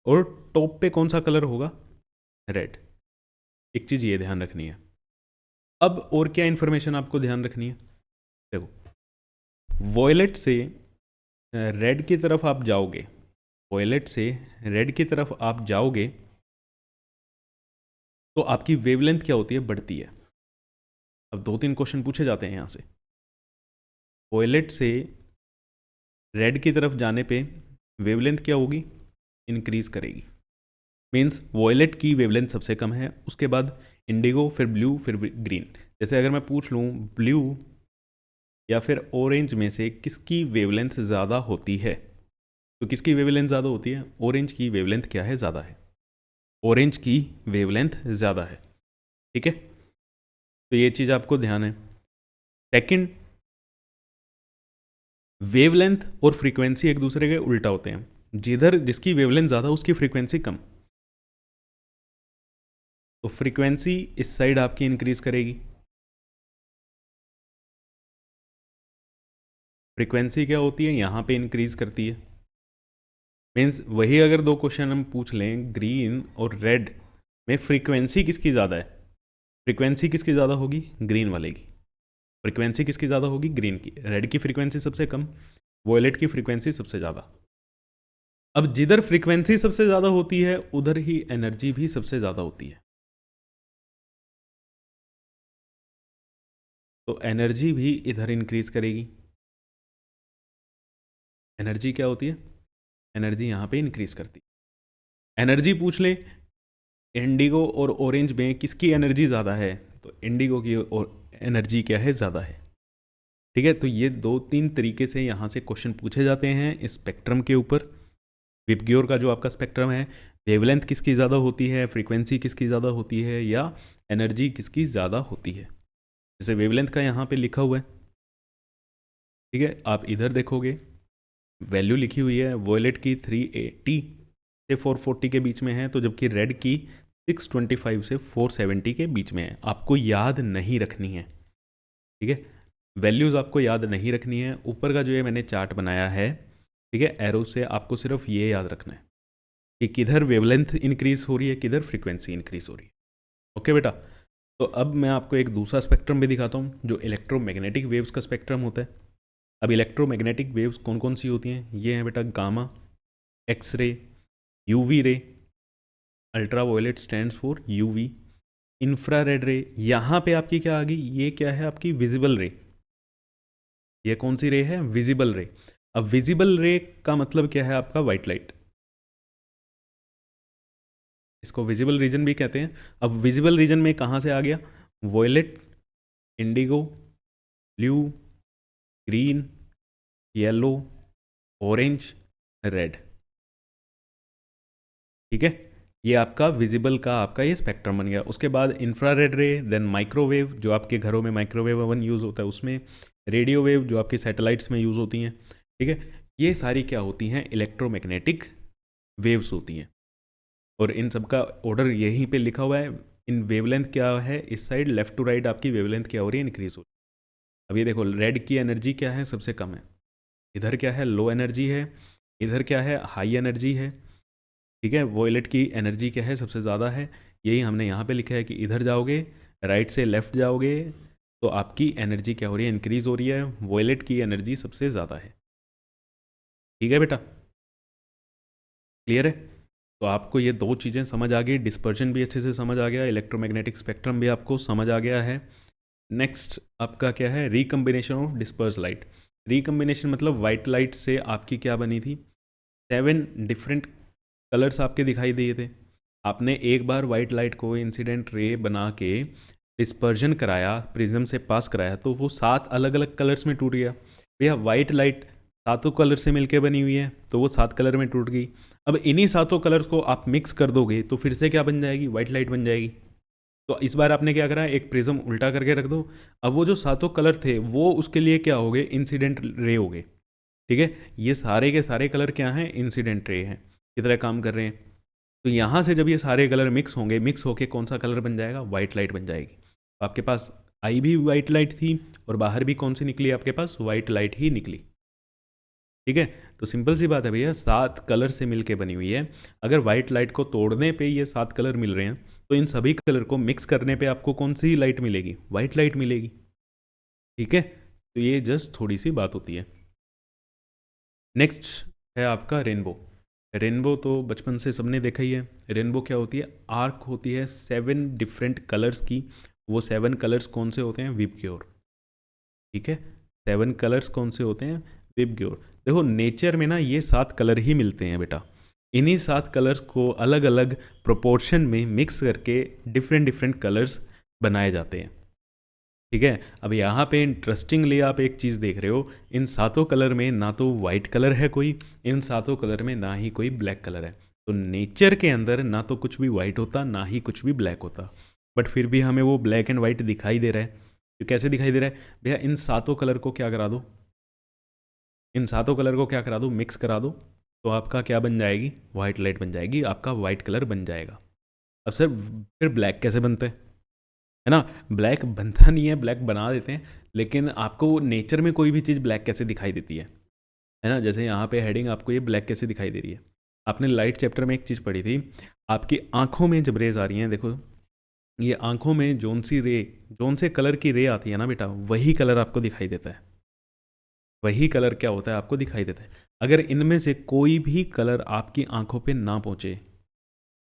और टॉप पे कौन सा कलर होगा, रेड। एक चीज़ ये ध्यान रखनी है। अब और क्या इंफॉर्मेशन आपको ध्यान रखनी है, देखो, वॉयलेट से रेड की तरफ आप जाओगे, वॉयलेट से रेड की तरफ आप जाओगे तो आपकी वेवलेंथ क्या होती है, बढ़ती है। अब 2-3 क्वेश्चन पूछे जाते हैं यहाँ से। वॉयलेट से रेड की तरफ जाने पे वेवलेंथ क्या होगी, इंक्रीज करेगी। मीन्स वॉयलेट की वेवलेंथ सबसे कम है, उसके बाद इंडिगो, फिर ब्लू, फिर ग्रीन। जैसे अगर मैं पूछ लूँ ब्लू या फिर ऑरेंज में से किसकी वेवलेंथ ज़्यादा होती है, तो किसकी वेवलेंथ ज़्यादा होती है, ऑरेंज की वेवलेंथ क्या है, ज़्यादा है, ऑरेंज की वेवलेंथ ज़्यादा है। ठीक है, तो ये चीज़ आपको ध्यान है। सेकंड, वेवलेंथ और फ्रीक्वेंसी एक दूसरे के उल्टा होते हैं, जिधर जिसकी वेवलेंथ ज़्यादा उसकी फ्रीक्वेंसी कम, तो फ्रीक्वेंसी इस साइड आपकी इंक्रीज करेगी। फ्रीक्वेंसी क्या होती है, यहाँ पे इंक्रीज करती है। मीन्स वही अगर 2 क्वेश्चन हम पूछ लें, ग्रीन और रेड में फ्रीक्वेंसी किसकी ज़्यादा है, फ्रीक्वेंसी किसकी ज़्यादा होगी, ग्रीन वाले की। फ्रीक्वेंसी किसकी ज़्यादा होगी, ग्रीन की। रेड की फ्रीक्वेंसी सबसे कम, वॉयलेट की फ्रीक्वेंसी सबसे ज़्यादा। अब जिधर फ्रीक्वेंसी सबसे ज़्यादा होती है उधर ही एनर्जी भी सबसे ज़्यादा होती है, तो एनर्जी भी इधर इंक्रीज करेगी। एनर्जी क्या होती है, एनर्जी यहाँ पे इंक्रीज करती है। एनर्जी पूछ ले, इंडिगो और ऑरेंज में किसकी एनर्जी ज़्यादा है, तो इंडिगो की और एनर्जी क्या है, ज़्यादा है। ठीक है, तो ये 2-3 तरीके से यहाँ से क्वेश्चन पूछे जाते हैं स्पेक्ट्रम के ऊपर। विबग्योर का जो आपका स्पेक्ट्रम है, वेवलेंथ किसकी ज़्यादा होती है, फ्रीक्वेंसी किसकी ज़्यादा होती है, या एनर्जी किसकी ज़्यादा होती है। जैसे वेवलेंथ का यहाँ पे लिखा हुआ है, ठीक है, आप इधर देखोगे वैल्यू लिखी हुई है, वॉयलेट की 380 से 440 के बीच में है, तो जबकि रेड की 625 से 470 के बीच में है। आपको याद नहीं रखनी है, ठीक है, वैल्यूज़ आपको याद नहीं रखनी है। ऊपर का जो ये मैंने चार्ट बनाया है, ठीक है, एरो से आपको सिर्फ ये याद रखना है कि किधर वेवलेंथ इंक्रीज हो रही है, किधर फ्रीक्वेंसी इंक्रीज हो रही है। ओके बेटा, तो अब मैं आपको एक दूसरा स्पेक्ट्रम भी दिखाता हूँ जो इलेक्ट्रोमैग्नेटिक वेव्स का स्पेक्ट्रम होता है। अब इलेक्ट्रोमैग्नेटिक वेव्स कौन कौन सी होती हैं, ये हैं beta gamma, X ray, UV ray, ultra violet stands for UV, infrared ray, यहाँ पे आपकी क्या आ गई, ये क्या है आपकी विजिबल रे। ये कौन सी रे है, विजिबल रे। अब विजिबल रे का मतलब क्या है आपका, वाइट लाइट, इसको विजिबल रीजन भी कहते हैं। अब विजिबल रीजन में कहाँ से आ गया, violet, indigo, blue, green, yellow, orange, red. ठीक है, ये आपका विजिबल का आपका ये स्पेक्ट्रम बन गया। उसके बाद इंफ्रारेड रे, देन माइक्रोवेव जो आपके घरों में माइक्रोवेव ओवन यूज़ होता है उसमें, रेडियो वेव जो आपकी सैटेलाइट्स में यूज़ होती हैं। ठीक है, ये सारी क्या होती हैं, इलेक्ट्रोमैग्नेटिक वेव्स होती हैं। और इन सब का ऑर्डर यहीं पे लिखा हुआ है। इन वेवलेंथ क्या है, इस साइड लेफ्ट टू राइट आपकी वेवलेंथ क्या हो रही है, इंक्रीज हो रही है। अब ये देखो, रेड की एनर्जी क्या है, सबसे कम है, इधर क्या है, लो एनर्जी है, इधर क्या है, हाई एनर्जी है। ठीक है, वॉयलेट की एनर्जी क्या है, सबसे ज़्यादा है। यही हमने यहाँ पे लिखा है कि इधर जाओगे, राइट से लेफ्ट जाओगे तो आपकी एनर्जी क्या हो रही है, इंक्रीज हो रही है, वॉयलेट की एनर्जी सबसे ज़्यादा है। ठीक है बेटा, क्लियर है। तो आपको ये दो चीज़ें समझ आ गई, डिस्पर्जन भी अच्छे से समझ आ गया, इलेक्ट्रोमैग्नेटिक स्पेक्ट्रम भी आपको समझ आ गया है। नेक्स्ट आपका क्या है, recombination of disperse light. Recombination मतलब वाइट लाइट से आपकी क्या बनी थी, 7 डिफरेंट कलर्स आपके दिखाई दिए थे। आपने एक बार वाइट लाइट को इंसिडेंट रे बना के डिस्पर्जन कराया, प्रिज्म से पास कराया, तो वो 7 अलग अलग कलर्स में टूट गया। भैया वाइट लाइट सातों कलर से मिलके बनी हुई है, तो वो 7 कलर में टूट गई। अब इन्हीं सातों कलर्स को आप मिक्स कर दोगे तो फिर से क्या बन जाएगी, वाइट लाइट बन जाएगी। तो इस बार आपने क्या करा, एक प्रिज्म उल्टा करके रख दो। अब वो जो सातों कलर थे वो उसके लिए क्या हो गए, इंसिडेंट रे हो गए। ठीक है, ये सारे के सारे कलर क्या हैं, इंसिडेंट रे हैं, की तरह काम कर रहे हैं। तो यहाँ से जब ये सारे कलर मिक्स होंगे, मिक्स होके कौन सा कलर बन जाएगा, वाइट लाइट बन जाएगी। तो आपके पास आई भी वाइट लाइट थी और बाहर भी कौन सी निकली, आपके पास वाइट लाइट ही निकली। ठीक है, तो सिंपल सी बात है भैया, 7 कलर से मिलके बनी हुई है। अगर वाइट लाइट को तोड़ने पे ये 7 कलर मिल रहे हैं, तो इन सभी कलर को मिक्स करने पे आपको कौन सी लाइट मिलेगी, वाइट लाइट मिलेगी। ठीक है, तो ये जस्ट थोड़ी सी बात होती है। नेक्स्ट है आपका रेनबो। रेनबो तो बचपन से सबने देखा ही है। रेनबो क्या होती है, आर्क होती है 7 डिफरेंट कलर्स की। वो 7 कलर्स कौन से होते हैं, विबग्योर। ठीक है, 7 कलर्स कौन से होते हैं, विबग्योर। देखो नेचर में ना ये 7 कलर ही मिलते हैं बेटा। इन्हीं 7 कलर्स को अलग अलग प्रोपोर्शन में मिक्स करके डिफरेंट डिफरेंट कलर्स बनाए जाते हैं। ठीक है, अब यहाँ पे इंटरेस्टिंगली आप एक चीज़ देख रहे हो, इन सातों कलर में ना तो वाइट कलर है कोई, इन सातों कलर में ना ही कोई ब्लैक कलर है। तो नेचर के अंदर ना तो कुछ भी वाइट होता, ना ही कुछ भी ब्लैक होता, बट फिर भी हमें वो ब्लैक एंड वाइट दिखाई दे रहा है। तो कैसे दिखाई दे रहा है भैया, इन सातों कलर को क्या करा दो, इन सातों कलर को क्या करा दो, मिक्स करा दो, तो आपका क्या बन जाएगी, वाइट लाइट बन जाएगी, आपका वाइट कलर बन जाएगा। अब सर फिर ब्लैक कैसे बनते हैं, है ना, ब्लैक बनता नहीं है, ब्लैक बना देते हैं, लेकिन आपको नेचर में कोई भी चीज़ ब्लैक कैसे दिखाई देती है ना। जैसे यहाँ पे हेडिंग आपको ये ब्लैक कैसे दिखाई दे रही है, आपने लाइट चैप्टर में एक चीज़ पढ़ी थी, आपकी आंखों में जब रेज आ रही हैं, देखो ये आंखों में जोन सी रे, जोन से कलर की रे आती है ना बेटा, वही कलर आपको दिखाई देता है, वही कलर क्या होता है, आपको दिखाई देता है। अगर इनमें से कोई भी कलर आपकी आंखों पे ना पहुँचे,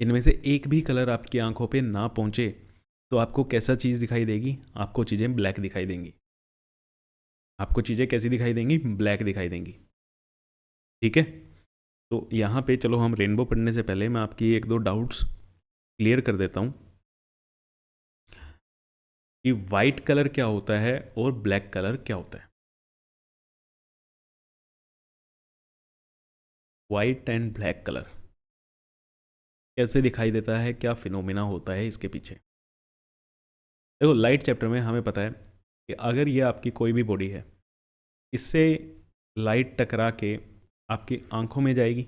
इनमें से एक भी कलर आपकी आंखों पे ना पहुँचे, तो आपको कैसा चीज़ दिखाई देगी, आपको चीज़ें ब्लैक दिखाई देंगी। आपको चीज़ें कैसी दिखाई देंगी, ब्लैक दिखाई देंगी। ठीक है, तो यहाँ पे चलो हम रेनबो पढ़ने से पहले मैं आपकी एक दो डाउट्स क्लियर कर देता हूँ कि वाइट कलर क्या होता है और ब्लैक कलर क्या होता है। वाइट एंड ब्लैक कलर कैसे दिखाई देता है, क्या फिनोमिना होता है इसके पीछे। देखो लाइट चैप्टर में हमें पता है कि अगर ये आपकी कोई भी बॉडी है, इससे लाइट टकरा के आपकी आंखों में जाएगी।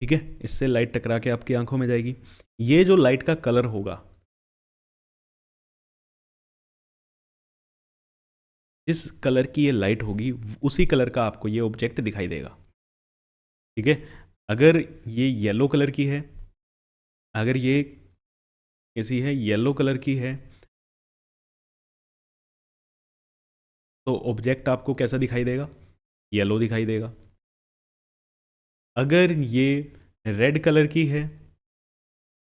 ठीक है, इससे लाइट टकरा के आपकी आंखों में जाएगी। ये जो लाइट का कलर होगा, जिस कलर की ये लाइट होगी उसी कलर का आपको ये ऑब्जेक्ट दिखाई देगा। ठीक है, अगर ये येलो कलर की है, अगर ये कैसी है, येलो कलर की है, तो ऑब्जेक्ट आपको कैसा दिखाई देगा, येलो दिखाई देगा। अगर ये रेड कलर की है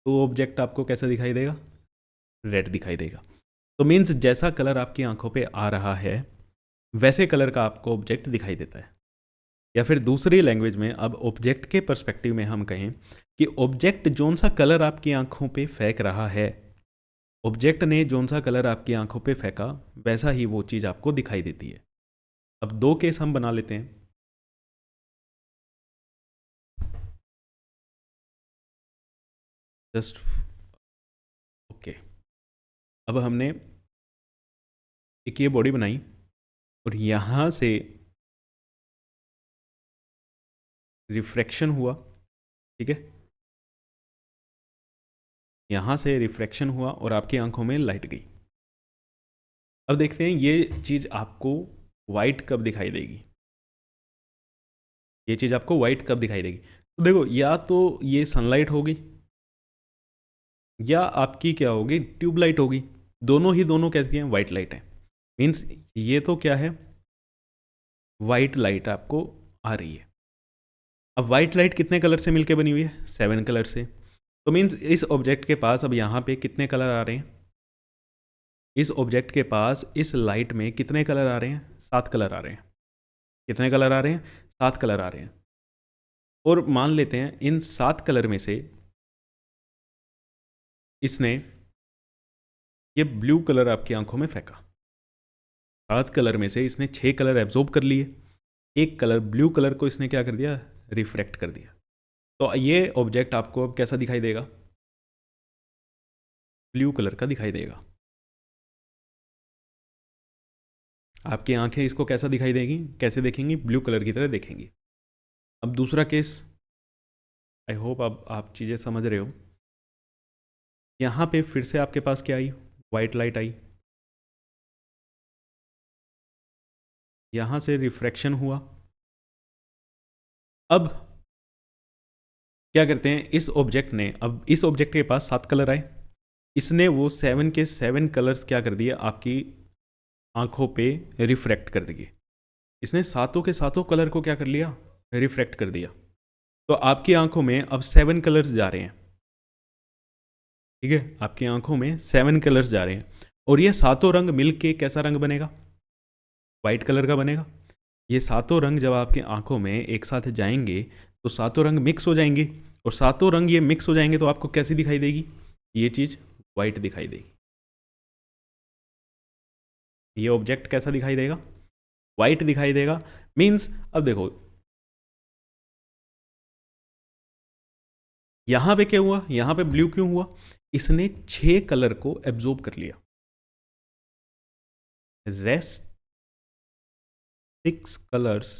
तो ऑब्जेक्ट आपको कैसा दिखाई देगा, रेड दिखाई देगा। तो मीन्स जैसा कलर आपकी आंखों पे आ रहा है वैसे कलर का आपको ऑब्जेक्ट दिखाई देता है। या फिर दूसरी लैंग्वेज में, अब ऑब्जेक्ट के पर्सपेक्टिव में हम कहें कि ऑब्जेक्ट जोन सा कलर आपकी आंखों पे फेंक रहा है, ऑब्जेक्ट ने जोन सा कलर आपकी आंखों पे फेंका वैसा ही वो चीज़ आपको दिखाई देती है। अब दो केस हम बना लेते हैं। जस्ट ओके, अब हमने एक ये बॉडी बनाई और यहाँ से रिफ्रैक्शन हुआ। ठीक है, यहाँ से रिफ्रैक्शन हुआ और आपकी आंखों में लाइट गई। अब देखते हैं ये चीज़ आपको वाइट कब दिखाई देगी, ये चीज़ आपको वाइट कब दिखाई देगी। तो देखो, या तो ये सनलाइट होगी या आपकी क्या होगी, ट्यूबलाइट होगी। दोनों ही दोनों कैसी हैं, वाइट लाइट है। मीन्स ये तो क्या है, वाइट लाइट आपको आ रही है। अब वाइट लाइट कितने कलर से मिलके बनी हुई है, 7 कलर से। तो मीन्स इस ऑब्जेक्ट के पास अब यहाँ पे कितने कलर आ रहे हैं, इस ऑब्जेक्ट के पास इस लाइट में कितने कलर आ रहे हैं, 7 कलर आ रहे हैं। कितने कलर आ रहे हैं, 7 कलर आ रहे हैं। और मान लेते हैं इन 7 कलर में से इसने ये ब्लू कलर आपकी आंखों में फेंका। 7 कलर में से इसने 6 कलर एब्जॉर्ब कर लिए, एक कलर ब्लू कलर को इसने क्या कर दिया, रिफ्रैक्ट कर दिया। तो ये ऑब्जेक्ट आपको अब कैसा दिखाई देगा, ब्लू कलर का दिखाई देगा। आपकी आंखें इसको कैसा दिखाई देगी, कैसे देखेंगी, ब्लू कलर की तरह देखेंगी। अब दूसरा केस, आई होप अब आप चीज़ें समझ रहे हो। यहाँ पे फिर से आपके पास क्या आई, वाइट लाइट आई, यहाँ से रिफ्रैक्शन हुआ। अब क्या करते हैं, इस ऑब्जेक्ट ने, अब इस ऑब्जेक्ट के पास 7 कलर आए, इसने वो 7 के 7 कलर्स क्या कर दिया, आपकी आंखों पे रिफ्रैक्ट कर दिए। इसने सातों के सातों कलर को क्या कर लिया, रिफ्रैक्ट कर दिया। तो आपकी आंखों में अब 7 कलर्स जा रहे हैं। ठीक है, आपकी आंखों में 7 कलर्स जा रहे हैं और ये सातों रंग मिल के कैसा रंग बनेगा, वाइट कलर का बनेगा। ये सातों रंग जब आपकी आंखों में एक साथ जाएंगे तो सातों रंग मिक्स हो जाएंगे, और सातों रंग ये मिक्स हो जाएंगे तो आपको कैसी दिखाई देगी, ये चीज़ वाइट दिखाई देगी। ये ऑब्जेक्ट कैसा दिखाई देगा, वाइट दिखाई देगा। मीन्स अब देखो यहां पे क्या हुआ, यहां पे ब्लू क्यों हुआ, इसने 6 कलर को एब्जॉर्ब कर लिया। Rest 6 colours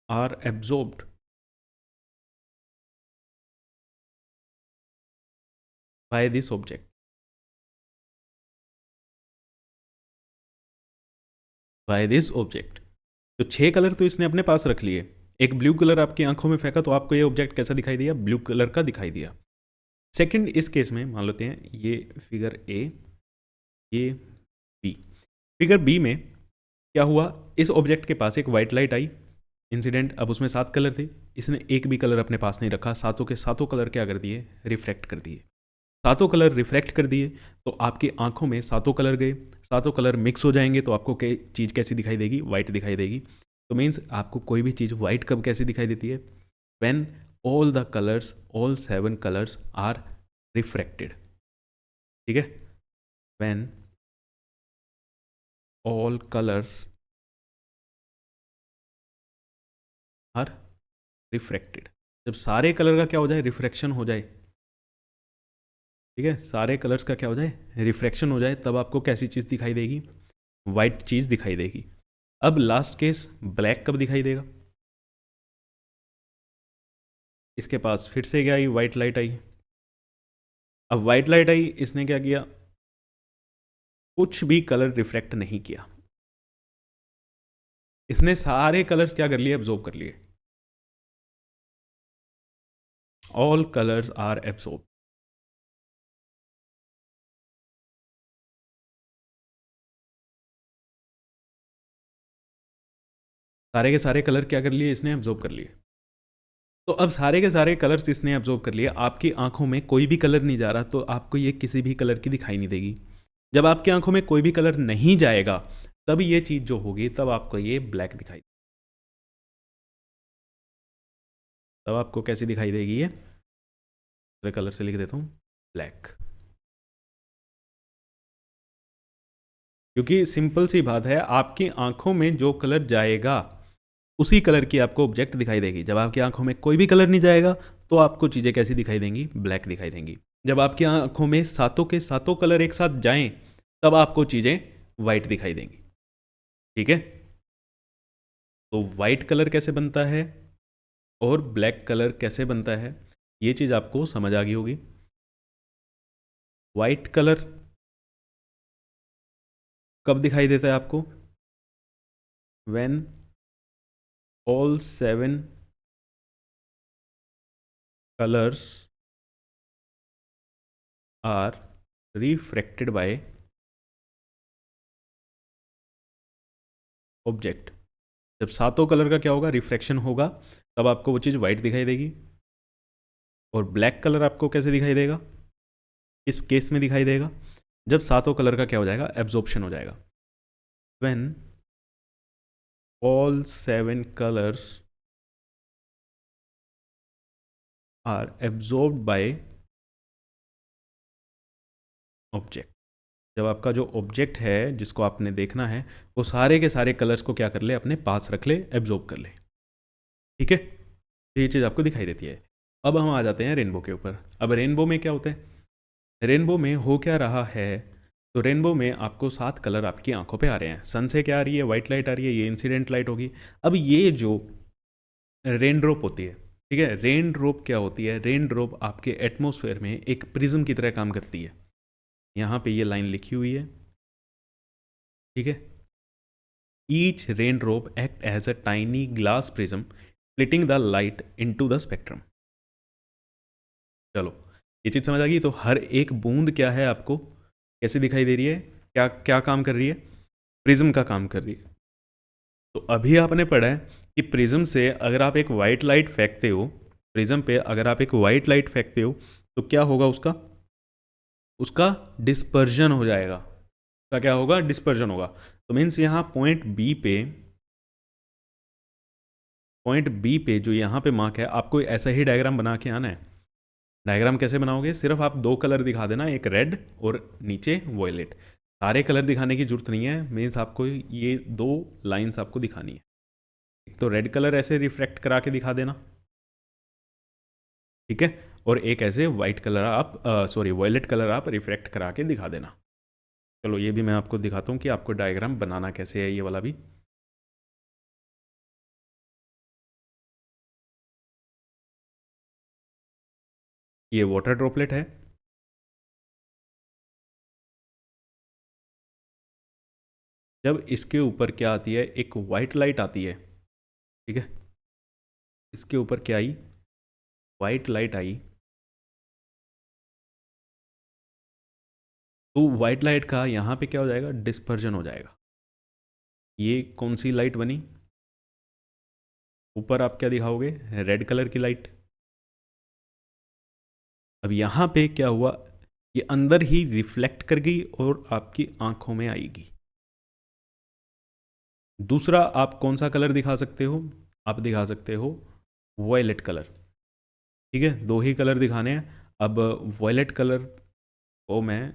are absorbed by this object, by this object. तो 6 कलर तो इसने अपने पास रख लिए, एक ब्लू कलर आपकी आंखों में फेंका तो आपको ये ऑब्जेक्ट कैसा दिखाई दिया, ब्लू कलर का दिखाई दिया। सेकंड, इस केस में मान लेते हैं ये फिगर ए, ये बी। फिगर बी में क्या हुआ, इस ऑब्जेक्ट के पास एक वाइट लाइट आई, इंसिडेंट। अब उसमें 7 कलर थे, इसने एक भी कलर अपने पास नहीं रखा, सातों के सातों कलर क्या कर दिए, रिफ्रैक्ट कर दिए। सातों कलर रिफ्रैक्ट कर दिए तो आपकी आंखों में सातों कलर गए, सातों कलर मिक्स हो जाएंगे तो आपको चीज़ कैसी दिखाई देगी, वाइट दिखाई देगी। तो मीन्स आपको कोई भी चीज़ वाइट कब कैसी दिखाई देती है, when all the colours, all 7 colours are refracted. ठीक है, when all colours are refracted, जब सारे कलर का क्या हो जाए, रिफ्रैक्शन हो जाए। ठीक है, सारे कलर्स का क्या हो जाए, रिफ्रैक्शन हो जाए, तब आपको कैसी चीज़ दिखाई देगी, वाइट चीज़ दिखाई देगी। अब लास्ट केस, ब्लैक कब दिखाई देगा, इसके पास फिर से क्या आई, वाइट लाइट आई। अब वाइट लाइट आई, इसने क्या किया, कुछ भी कलर रिफ्लेक्ट नहीं किया। इसने सारे कलर्स क्या कर लिए, एब्जॉर्ब कर लिए। All colours are absorb. सारे के सारे कलर क्या कर लिए, इसने एब्जॉर्ब कर लिए। तो अब सारे के सारे कलर्स इसने एब्जॉर्ब कर लिए, आपकी आंखों में कोई भी कलर नहीं जा रहा, तो आपको ये किसी भी कलर की दिखाई नहीं देगी। जब आपकी आंखों में कोई भी कलर नहीं जाएगा, तब ये चीज़ जो होगी, तब आपको ये ब्लैक दिखाई, तब आपको कैसी दिखाई देगी ये, दूसरे कलर से लिख देता हूँ, ब्लैक। क्योंकि सिंपल सी बात है, आपकी आंखों में जो कलर जाएगा उसी कलर की आपको ऑब्जेक्ट दिखाई देगी। जब आपकी आंखों में कोई भी कलर नहीं जाएगा, तो आपको चीज़ें कैसी दिखाई देंगी, ब्लैक दिखाई देंगी। जब आपकी आंखों में सातों के सातों कलर एक साथ जाएं, तब आपको चीज़ें वाइट दिखाई देंगी। ठीक है, तो वाइट कलर कैसे बनता है और ब्लैक कलर कैसे बनता है, ये चीज़ आपको समझ आ गई होगी। वाइट कलर कब दिखाई देता है आपको, when all 7 colors are refracted by object. जब सातों कलर का क्या होगा, रिफ्रैक्शन होगा, तब आपको वो चीज़ वाइट दिखाई देगी। और ब्लैक कलर आपको कैसे दिखाई देगा, इस केस में दिखाई देगा जब सातों कलर का क्या हो जाएगा, एब्जॉर्प्शन हो जाएगा। When all 7 colors are absorbed by object. जब आपका जो ऑब्जेक्ट है जिसको आपने देखना है, वो सारे के सारे कलर्स को क्या कर ले, अपने पास रख ले, एब्जॉर्ब कर ले। ठीक है, तो ये चीज़ आपको दिखाई देती है। अब हम आ जाते हैं रेनबो के ऊपर। अब रेनबो में क्या होता है, रेनबो में हो क्या रहा है, तो रेनबो में आपको 7 कलर आपकी आंखों पे आ रहे हैं। सन से क्या आ रही है, वाइट लाइट आ रही है, ये इंसिडेंट लाइट होगी। अब ये जो रेन ड्रॉप होती है, ठीक है, रेन ड्रॉप क्या होती है, रेन ड्रॉप आपके एटमॉस्फेयर में एक प्रिज्म की तरह काम करती है। यहाँ पे ये लाइन लिखी हुई है, ठीक है। Each rain drop act as a tiny glass prism splitting the light into the spectrum. चलो, ये चीज़ समझ आ गई। तो हर एक बूंद क्या है, आपको कैसे दिखाई दे रही है, क्या क्या काम कर रही है, प्रिज्म का काम कर रही है। तो अभी आपने पढ़ा है कि प्रिज्म से अगर आप एक वाइट लाइट फेंकते हो, प्रिज्म पे अगर आप एक वाइट लाइट फेंकते हो, तो क्या होगा, उसका उसका डिस्पर्जन हो जाएगा। उसका क्या होगा, डिस्पर्जन होगा। तो मीन्स यहाँ पॉइंट बी पे जो यहाँ पे मार्क है, आपको ऐसा ही डायग्राम बना के आना है। डायग्राम कैसे बनाओगे, सिर्फ आप 2 कलर दिखा देना, एक रेड और नीचे वॉयलेट। सारे कलर दिखाने की जरूरत नहीं है, मीन्स आपको ये 2 लाइंस आपको दिखानी है। एक तो रेड कलर ऐसे रिफ्लेक्ट करा के दिखा देना, ठीक है, और एक ऐसे वाइट कलर आप सॉरी वॉयलेट कलर आप रिफ्लेक्ट करा के दिखा देना। चलो, ये भी मैं आपको दिखाता हूँ कि आपको डायग्राम बनाना कैसे है, ये वाला भी। ये वाटर ड्रॉपलेट है, जब इसके ऊपर क्या आती है, एक वाइट लाइट आती है, ठीक है, इसके ऊपर क्या आई, वाइट लाइट आई। तो वाइट लाइट का यहाँ पे क्या हो जाएगा, डिस्पर्जन हो जाएगा। ये कौन सी लाइट बनी, ऊपर आप क्या दिखाओगे, रेड कलर की लाइट। अब यहाँ पे क्या हुआ, ये अंदर ही रिफ्लेक्ट कर गई और आपकी आंखों में आएगी। दूसरा आप कौन सा कलर दिखा सकते हो, आप दिखा सकते हो वॉयलेट कलर, ठीक है, 2 ही कलर दिखाने हैं। अब वॉयलेट कलर को मैं,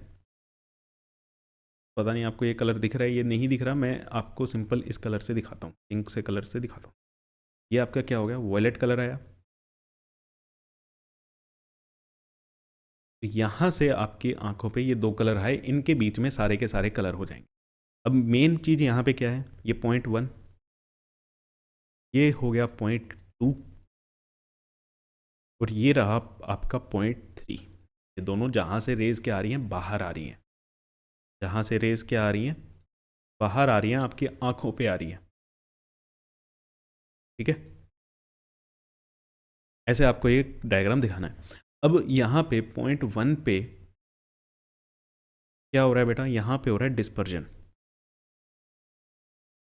पता नहीं आपको ये कलर दिख रहा है, ये नहीं दिख रहा, मैं आपको सिंपल इस कलर से दिखाता हूँ, पिंक से कलर से दिखाता हूँ। ये आपका क्या हो गया, वॉयलेट कलर आया। तो यहाँ से आपकी आंखों पे ये 2 कलर आए, इनके बीच में सारे के सारे कलर हो जाएंगे। अब मेन चीज़ यहाँ पे क्या है, ये .1, ये हो गया .2, और ये रहा आपका .3। ये दोनों जहाँ से रेज क्या आ रही हैं, बाहर आ रही हैं। जहाँ से रेस क्या आ रही हैं, बाहर आ रही हैं, आपकी आंखों पे आ रही है। ठीक है, ऐसे आपको एक डायग्राम दिखाना है। अब यहाँ पे पॉइंट 1 पे क्या हो रहा है बेटा, यहाँ पे हो रहा है डिस्पर्जन।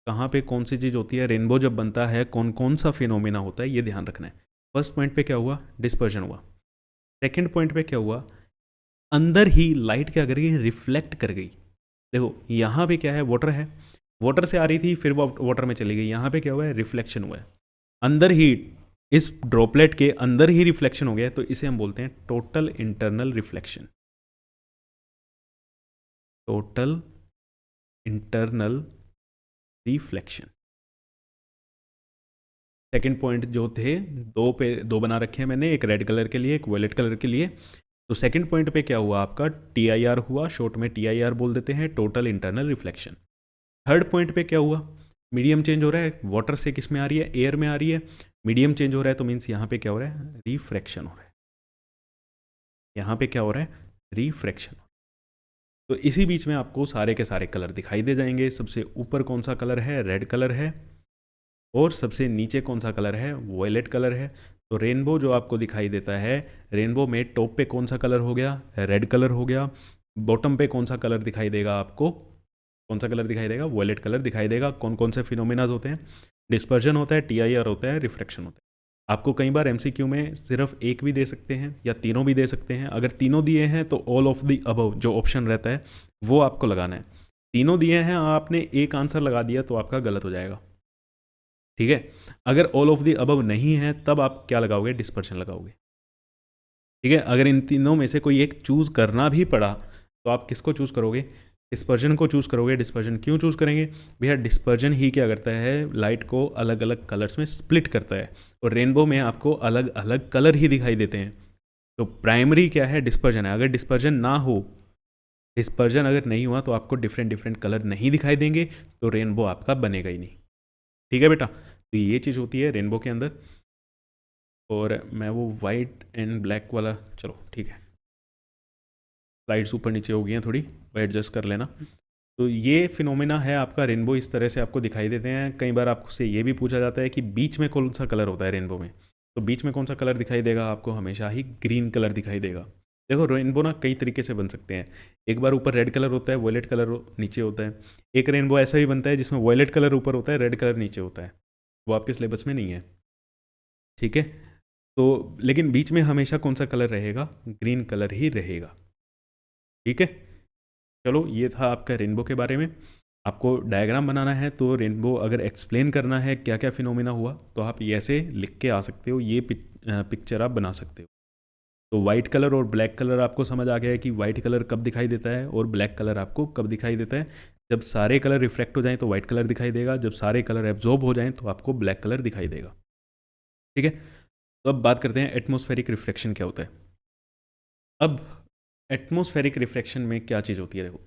कहाँ पे कौन सी चीज़ होती है, रेनबो जब बनता है कौन कौन सा फिनोमेना होता है, ये ध्यान रखना है। फर्स्ट पॉइंट पे क्या हुआ, डिस्पर्जन हुआ। सेकंड पॉइंट पे क्या हुआ, अंदर ही लाइट क्या कर गई, रिफ्लेक्ट कर गई। देखो यहाँ पे क्या है, वाटर है, वाटर से आ रही थी फिर वो वाटर में चली गई, यहाँ पे क्या हुआ है, रिफ्लेक्शन हुआ है। अंदर ही इस ड्रॉपलेट के अंदर ही रिफ्लेक्शन हो गया, तो इसे हम बोलते हैं total internal reflection. Total internal reflection. Second point जो थे, दो पे दो बना रखे हैं मैंने, एक रेड कलर के लिए एक वायलेट कलर के लिए। तो सेकंड पॉइंट पे क्या हुआ आपका, TIR हुआ, शॉर्ट में TIR बोल देते हैं, total internal reflection. Third point पे क्या हुआ, मीडियम चेंज हो रहा है, वाटर से किस में आ रही है, एयर में आ रही है, मीडियम चेंज हो रहा है, तो मीन्स यहाँ पे क्या हो रहा है, रिफ्रैक्शन हो रहा है। यहाँ पे क्या हो रहा है, रिफ्रैक्शन। तो इसी बीच में आपको सारे के सारे कलर दिखाई दे जाएंगे। सबसे ऊपर कौन सा कलर है, रेड कलर है, और सबसे नीचे कौन सा कलर है, वॉयलेट कलर है। तो रेनबो जो आपको दिखाई देता है, रेनबो में टॉप पे कौन सा कलर हो गया, रेड कलर हो गया। बॉटम पे कौन सा कलर दिखाई देगा आपको, कौन सा कलर दिखाई देगा, वॉयलेट कलर दिखाई देगा। कौन कौन से फिनोमेनाज होते हैं, डिस्पर्जन होता है, TIR होता है, रिफ्रैक्शन होता है। आपको कई बार MCQ में सिर्फ एक भी दे सकते हैं या तीनों भी दे सकते हैं। अगर तीनों दिए हैं तो ऑल ऑफ द अबव जो ऑप्शन रहता है वो आपको लगाना है। तीनों दिए हैं, आपने एक आंसर लगा दिया तो आपका गलत हो जाएगा। ठीक है, अगर ऑल ऑफ द अबव नहीं है तब आप क्या लगाओगे, डिस्पर्शन लगाओगे। ठीक है, अगर इन तीनों में से कोई एक चूज़ करना भी पड़ा तो आप किसको चूज़ करोगे, डिस्पर्जन को चूज़ करोगे। डिस्पर्जन क्यों चूज़ करेंगे भैया, डिस्पर्जन ही क्या करता है, लाइट को अलग अलग कलर्स में स्प्लिट करता है, और रेनबो में आपको अलग अलग कलर ही दिखाई देते हैं। तो प्राइमरी क्या है, डिस्पर्जन है। अगर डिस्पर्जन ना हो, डिस्पर्जन अगर नहीं हुआ तो आपको डिफरेंट डिफरेंट कलर नहीं दिखाई देंगे, तो रेनबो आपका बनेगा ही नहीं। ठीक है बेटा, तो ये चीज़ होती है रेनबो के अंदर। और मैं वो वाइट एंड ब्लैक वाला, चलो ठीक है, स्लाइड्स ऊपर नीचे हो गई हैं थोड़ी, वो एडजस्ट कर लेना। तो ये फिनोमेना है आपका रेनबो, इस तरह से आपको दिखाई देते हैं। कई बार आपसे ये भी पूछा जाता है कि बीच में कौन सा कलर होता है रेनबो में, तो बीच में कौन सा कलर दिखाई देगा आपको, हमेशा ही ग्रीन कलर दिखाई देगा। देखो रेनबो ना कई तरीके से बन सकते हैं। एक बार ऊपर रेड कलर होता है, वॉयलेट कलर नीचे होता है। एक रेनबो ऐसा भी बनता है जिसमें वॉयलेट कलर ऊपर होता है, रेड कलर नीचे होता है, वो आपके सिलेबस में नहीं है। ठीक है, तो लेकिन बीच में हमेशा कौन सा कलर रहेगा, ग्रीन कलर ही रहेगा। ठीक है, चलो ये था आपका रेनबो के बारे में। आपको डायग्राम बनाना है तो रेनबो अगर एक्सप्लेन करना है क्या क्या फिनोमेना हुआ, तो आप ऐसे लिख के आ सकते हो, ये पिक्चर आप बना सकते हो। तो वाइट कलर और ब्लैक कलर आपको समझ आ गया है कि वाइट कलर कब दिखाई देता है और ब्लैक कलर आपको कब दिखाई देता है। जब सारे कलर रिफ्लेक्ट हो जाएं तो वाइट कलर दिखाई देगा, जब सारे कलर एब्जॉर्ब हो जाएं तो आपको ब्लैक कलर दिखाई देगा। ठीक है, तो अब बात करते हैं एटमॉस्फेरिक रिफ्लेक्शन क्या होता है। अब एटमॉस्फेरिक रिफ्लेक्शन में क्या चीज़ होती है, देखो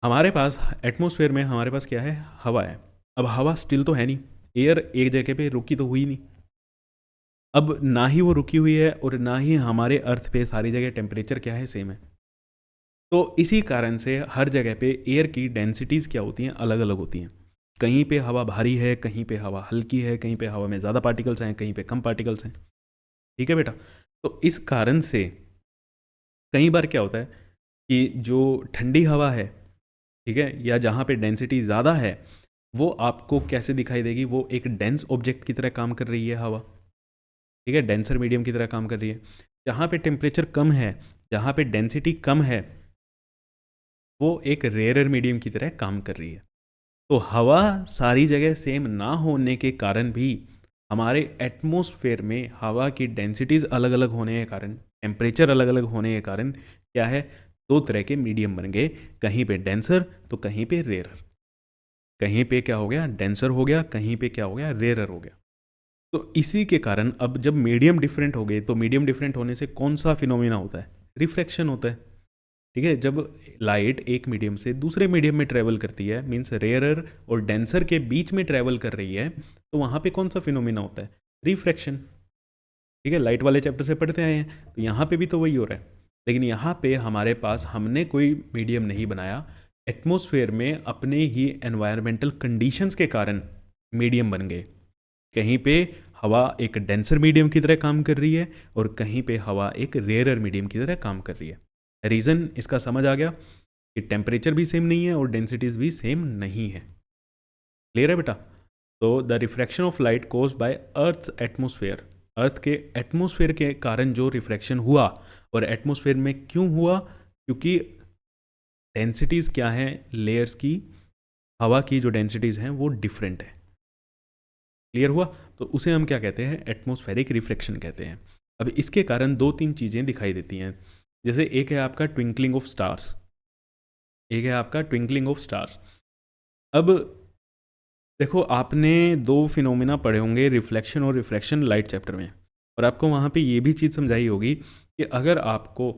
हमारे पास एटमॉस्फेयर में हमारे पास क्या है, हवा है। अब हवा स्टिल तो है नहीं, एयर एक जगह पे रुकी तो हुई नहीं। अब ना ही वो रुकी हुई है और ना ही हमारे अर्थ पे सारी जगह टेम्परेचर क्या है, सेम है। तो इसी कारण से हर जगह पे एयर की डेंसिटीज़ क्या होती हैं, अलग अलग होती हैं। कहीं पे हवा भारी है, कहीं पे हवा हल्की है, कहीं पे हवा में ज़्यादा पार्टिकल्स हैं, कहीं पे कम पार्टिकल्स हैं। ठीक है बेटा, तो इस कारण से कई बार क्या होता है कि जो ठंडी हवा है, ठीक है, या जहाँ पे डेंसिटी ज़्यादा है, वो आपको कैसे दिखाई देगी, वो एक डेंस ऑब्जेक्ट की तरह काम कर रही है हवा। ठीक है, डेंसर मीडियम की तरह काम कर रही है। जहाँ पे टेम्परेचर कम है, जहाँ पे डेंसिटी कम है, वो एक रेयरर मीडियम की तरह काम कर रही है। तो हवा सारी जगह सेम ना होने के कारण भी हमारे एटमॉस्फेयर में हवा की डेंसिटीज़ अलग अलग होने के कारण, टेम्परेचर अलग अलग होने के कारण क्या है, दो तरह के मीडियम बन गए। कहीं पे डेंसर तो कहीं पे रेयरर। कहीं पे क्या हो गया, डेंसर हो गया, कहीं पे क्या हो गया, रेयरर हो गया। तो इसी के कारण अब जब मीडियम डिफरेंट हो गए, तो मीडियम डिफरेंट होने से कौन सा फिनोमेना होता है, रिफ्लेक्शन होता है। ठीक है, जब लाइट एक मीडियम से दूसरे मीडियम में ट्रैवल करती है, मीन्स रेयरर और डेंसर के बीच में ट्रैवल कर रही है, तो वहाँ पे कौन सा फिनोमेना होता है, रिफ्रैक्शन। ठीक है, लाइट वाले चैप्टर से पढ़ते आए हैं, तो यहाँ पे भी तो वही हो रहा है। लेकिन यहाँ पे हमारे पास हमने कोई मीडियम नहीं बनाया, एटमॉस्फेयर में अपने ही एनवायरमेंटल कंडीशंस के कारण मीडियम बन गए। कहीं पे हवा एक डेंसर मीडियम की तरह काम कर रही है और कहीं पे हवा एक रेयरर मीडियम की तरह काम कर रही है। रीज़न इसका समझ आ गया कि टेम्परेचर भी सेम नहीं है और डेंसिटीज़ भी सेम नहीं है। क्लियर है बेटा? तो the refraction of light cause by earth atmosphere, earth के एटमोसफेयर के कारण जो रिफ्रैक्शन हुआ, और एटमोसफेयर में क्यों हुआ? क्योंकि डेंसिटीज़ क्या हैं लेयर्स की, हवा की जो डेंसिटीज़ हैं वो डिफरेंट है। क्लियर हुआ? तो उसे हम क्या कहते हैं? एटमॉस्फेरिक रिफ्लेक्शन कहते हैं। अब इसके कारण दो तीन चीज़ें दिखाई देती हैं। जैसे एक है आपका ट्विंकलिंग ऑफ स्टार्स, एक है आपका ट्विंकलिंग ऑफ स्टार्स। अब देखो, आपने दो फिनोमिना पढ़े होंगे, रिफ्लेक्शन और रिफ्रैक्शन, लाइट चैप्टर में, और आपको वहाँ पे ये भी चीज़ समझाई होगी कि अगर आपको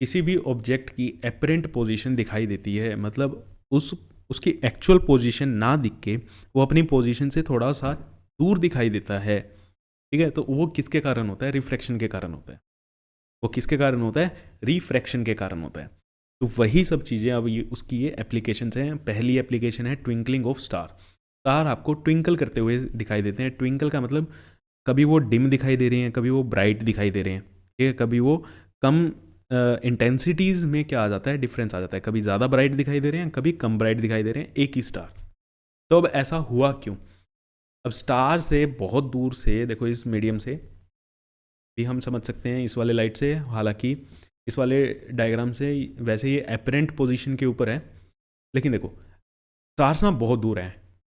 किसी भी ऑब्जेक्ट की एपरेंट पोजीशन दिखाई देती है, मतलब उसकी एक्चुअल पोजीशन ना दिख के वो अपनी पोजीशन से थोड़ा सा दूर दिखाई देता है, ठीक है, तो वो किसके कारण होता है? रिफ्रैक्शन के कारण होता है। वो किसके कारण होता है? रिफ्रैक्शन के कारण होता है। तो वही सब चीज़ें अब ये उसकी ये एप्लीकेशंस हैं। पहली एप्लीकेशन है ट्विंकलिंग ऑफ स्टार। स्टार आपको ट्विंकल करते हुए दिखाई देते हैं। ट्विंकल का मतलब कभी वो डिम दिखाई दे रही हैं, कभी वो ब्राइट दिखाई दे रहे हैं, ठीक है, कभी वो कम इंटेंसिटीज़ में क्या आ जाता है? डिफरेंस आ जाता है। कभी ज़्यादा ब्राइट दिखाई दे रहे हैं, कभी कम ब्राइट दिखाई दे रहे हैं, एक ही स्टार। तो अब ऐसा हुआ क्यों? अब स्टार से बहुत दूर से देखो, इस मीडियम से भी हम समझ सकते हैं, इस वाले लाइट से, हालांकि इस वाले डायग्राम से वैसे ये एपरेंट पोजीशन के ऊपर है, लेकिन देखो स्टार्स ना बहुत दूर हैं,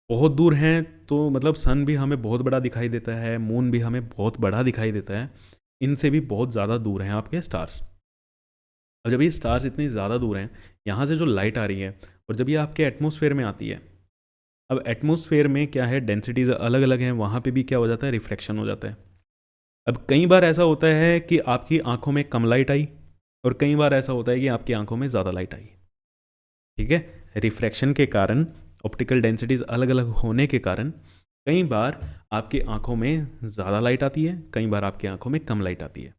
बहुत दूर हैं, तो मतलब सन भी हमें बहुत बड़ा दिखाई देता है, मून भी हमें बहुत बड़ा दिखाई देता है, इनसे भी बहुत ज़्यादा दूर हैं आपके स्टार्स। और जब ये स्टार्स इतनी ज़्यादा दूर हैं, यहाँ से जो लाइट आ रही है, और जब ये आपके एटमॉस्फेयर में आती है, अब एटमॉस्फेयर में क्या है? डेंसिटीज़ अलग अलग हैं, वहाँ पे भी क्या हो जाता है? रिफ्लेक्शन हो जाता है। अब कई बार ऐसा होता है कि आपकी आंखों में कम लाइट आई, और कई बार ऐसा होता है कि आपकी आंखों में ज़्यादा लाइट आई, ठीक है। रिफ्रैक्शन के कारण, ऑप्टिकल डेंसिटीज़ अलग अलग होने के कारण कई बार आपकी आंखों में ज़्यादा लाइट आती है, कई बार आपकी आंखों में कम लाइट आती है।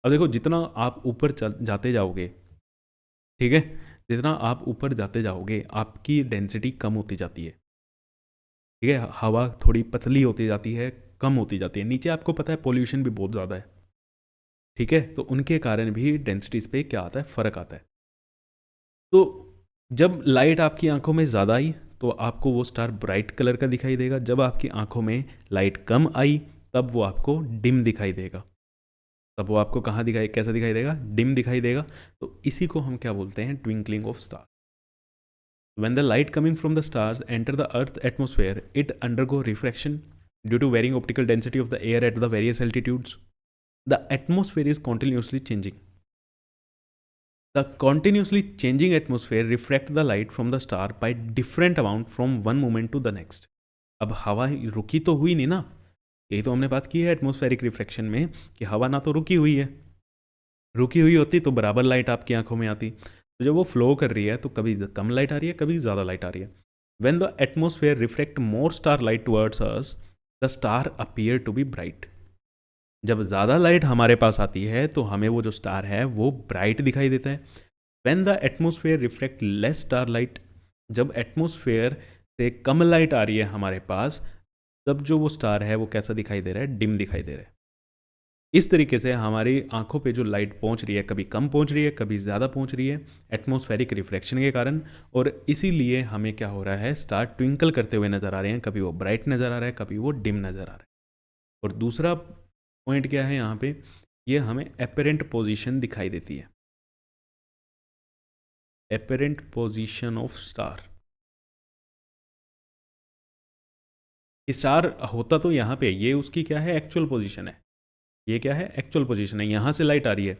अब देखो, जितना आप ऊपर जाते जाओगे, ठीक है, जितना आप ऊपर जाते जाओगे आपकी डेंसिटी कम होती जाती है, ठीक है, हवा थोड़ी पतली होती जाती है, कम होती जाती है। नीचे आपको पता है पॉल्यूशन भी बहुत ज़्यादा है, ठीक है, तो उनके कारण भी डेंसिटीज़ पे क्या आता है? फ़र्क आता है। तो जब लाइट आपकी आंखों में ज़्यादा आई तो आपको वो स्टार ब्राइट कलर का दिखाई देगा, जब आपकी आंखों में लाइट कम आई तब वो आपको डिम दिखाई देगा। तब वो आपको कहाँ दिखाई, कैसा दिखाई देगा? डिम दिखाई देगा। तो इसी को हम क्या बोलते हैं? Twinkling of star. When the light coming from the stars enter the Earth's atmosphere, it undergo refraction due to varying optical density of the air at the various altitudes. The atmosphere is continuously changing. The continuously changing atmosphere refract the light from the star by different amount from one moment to the next. अब हवा रुकी तो हुई नहीं ना, यही तो हमने बात की है एटमॉस्फेरिक रिफ्रैक्शन में कि हवा ना तो रुकी हुई है, रुकी हुई होती तो बराबर लाइट आपकी आंखों में आती। तो जब वो फ्लो कर रही है तो कभी कम लाइट आ रही है, कभी ज़्यादा लाइट आ रही है। When the atmosphere reflect more star light towards us, the star appear to be bright. जब ज़्यादा लाइट हमारे पास आती है तो हमें वो जो स्टार है वो ब्राइट दिखाई देता है। When the atmosphere reflect less star light, जब एटमॉस्फेयर से कम लाइट आ रही है हमारे पास, तब जो वो स्टार है वो कैसा दिखाई दे रहा है? डिम दिखाई दे रहा है। इस तरीके से हमारी आंखों पे जो लाइट पहुंच रही है, कभी कम पहुंच रही है, कभी ज़्यादा पहुंच रही है एटमॉस्फेरिक रिफ्रैक्शन के कारण, और इसीलिए हमें क्या हो रहा है? स्टार ट्विंकल करते हुए नज़र आ रहे हैं, कभी वो ब्राइट नज़र आ रहा है, कभी वो डिम नज़र आ रहा है। और दूसरा पॉइंट क्या है यहाँ पे? ये हमें एपरेंट पोजीशन दिखाई देती है, apparent position of star. Star होता तो यहाँ पे, ये उसकी क्या है? एक्चुअल पोजीशन है। ये क्या है? एक्चुअल पोजीशन है। यहाँ से लाइट आ रही है,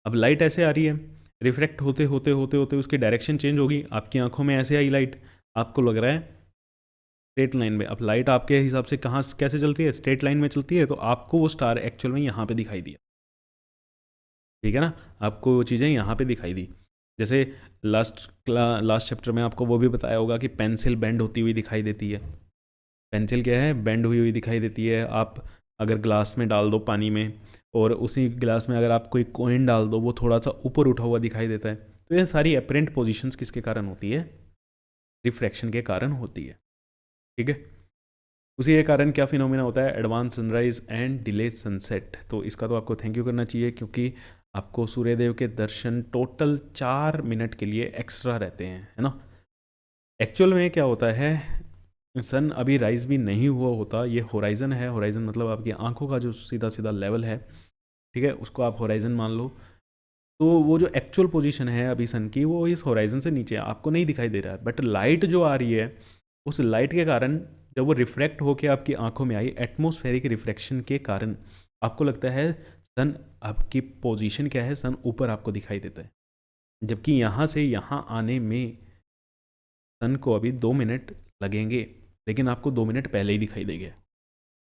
अब लाइट ऐसे आ रही है, रिफ्रैक्ट होते होते होते होते उसकी डायरेक्शन चेंज होगी, आपकी आंखों में ऐसे आई लाइट, आपको लग रहा है स्ट्रेट लाइन में। अब लाइट आपके हिसाब से कहाँ कैसे चलती है? स्ट्रेट लाइन में चलती है, तो आपको वो स्टार एक्चुअल में यहाँ पे दिखाई दिया, ठीक है ना, आपको वो चीज़ें यहाँ पे दिखाई दी। जैसे लास्ट चैप्टर में आपको वो भी बताया होगा कि पेंसिल बेंड होती हुई दिखाई देती है। पेंसिल क्या है? बेंड हुई हुई दिखाई देती है। आप अगर ग्लास में डाल दो पानी में और उसी गिलास में अगर आप कोई कॉइन डाल दो वो थोड़ा सा ऊपर उठा हुआ दिखाई देता है। तो ये सारी अपरेंट पोजीशंस किसके कारण होती है? रिफ्रैक्शन के कारण होती है। ठीक है। उसी के कारण क्या फिनोमेना होता है? Advance sunrise and delay sunset. तो इसका तो आपको थैंक यू करना चाहिए, क्योंकि आपको सूर्यदेव के दर्शन टोटल 4 मिनट के लिए एक्स्ट्रा रहते हैं, है ना। एक्चुअल में क्या होता है, सन अभी राइज भी नहीं हुआ होता, ये होराइजन है। होराइजन मतलब आपकी आंखों का जो सीधा सीधा लेवल है, ठीक है, उसको आप होराइजन मान लो। तो वो जो एक्चुअल पोजीशन है अभी सन की, वो इस होराइजन से नीचे है, आपको नहीं दिखाई दे रहा है। बट लाइट जो आ रही है, उस लाइट के कारण जब वो रिफ्रैक्ट होकर आपकी आंखों में आई, एटमॉस्फेरिक रिफ्रैक्शन के कारण आपको लगता है सन, आपकी पोजीशन क्या है, सन ऊपर आपको दिखाई देता है। जबकि यहाँ से यहाँ आने में सन को अभी 2 मिनट लगेंगे, लेकिन आपको 2 मिनट पहले ही दिखाई देंगे।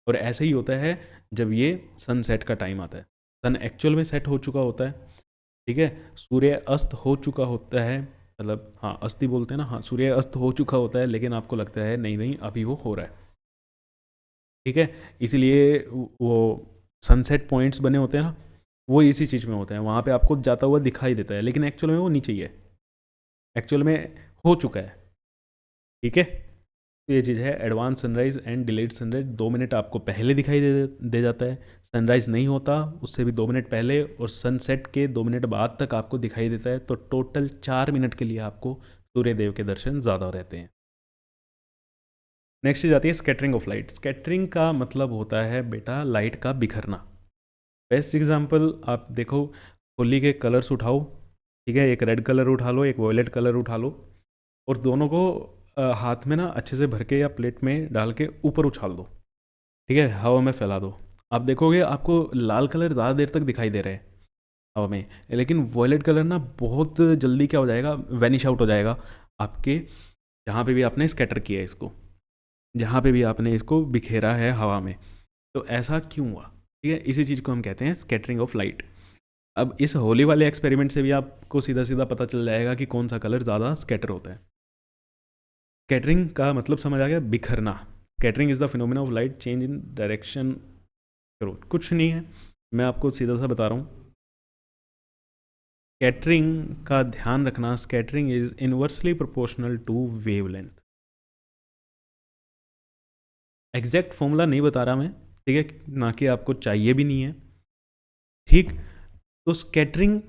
और ऐसे ही होता है जब ये सनसेट का टाइम आता है। सन एक्चुअल में सेट हो चुका होता है, ठीक है, सूर्य अस्त हो चुका होता है, मतलब हाँ अस्त ही बोलते हैं ना, हाँ सूर्य अस्त हो चुका होता है, लेकिन आपको लगता है नहीं नहीं अभी वो हो रहा है। ठीक है। इसीलिए वो सनसेट पॉइंट्स बने होते हैं ना, वो इसी चीज़ में होते हैं, वहाँ पे आपको जाता हुआ दिखाई देता है, लेकिन एक्चुअल में वो नीचे ही है, एक्चुअल में हो चुका है। ठीक है। तो ये चीज़ है, advance sunrise and delayed sunrise. 2 minute आपको पहले दिखाई दे जाता है, सनराइज नहीं होता उससे भी 2 मिनट पहले, और सनसेट के 2 मिनट बाद तक आपको दिखाई देता है। तो टोटल 4 मिनट के लिए आपको सूर्यदेव के दर्शन ज़्यादा रहते हैं। नेक्स्ट चीज़ आती है स्कैटरिंग ऑफ लाइट। स्कैटरिंग का मतलब होता है बेटा लाइट का बिखरना। बेस्ट एग्जांपल आप देखो, होली के कलर्स उठाओ, ठीक है, एक रेड कलर उठा लो, एक वॉयलेट कलर उठा लो, और दोनों को हाथ में ना अच्छे से भर के या प्लेट में डाल के ऊपर उछाल दो, ठीक है, हवा में फैला दो। आप देखोगे आपको लाल कलर ज़्यादा देर तक दिखाई दे रहा है हवा में, लेकिन वॉयलेट कलर ना बहुत जल्दी क्या हो जाएगा, वैनिश आउट हो जाएगा आपके, जहाँ पे भी आपने स्कैटर किया है इसको, जहाँ पे भी आपने इसको बिखेरा है हवा में। तो ऐसा क्यों हुआ? ठीक है, इसी चीज़ को हम कहते हैं स्कैटरिंग ऑफ लाइट। अब इस होली वाले एक्सपेरिमेंट से भी आपको सीधा सीधा पता चल जाएगा कि कौन सा कलर ज़्यादा स्कैटर होता है। स्कैटरिंग का मतलब समझ आ गया, बिखरना। Scattering is the phenomena of light change in direction. करो कुछ नहीं है, मैं आपको सीधा सा बता रहा हूँ। स्कैटरिंग का ध्यान रखना, scattering is inversely proportional to wavelength. Exact formula नहीं बता रहा मैं, ठीक है, ना कि आपको चाहिए भी नहीं है। ठीक। तो स्कैटरिंग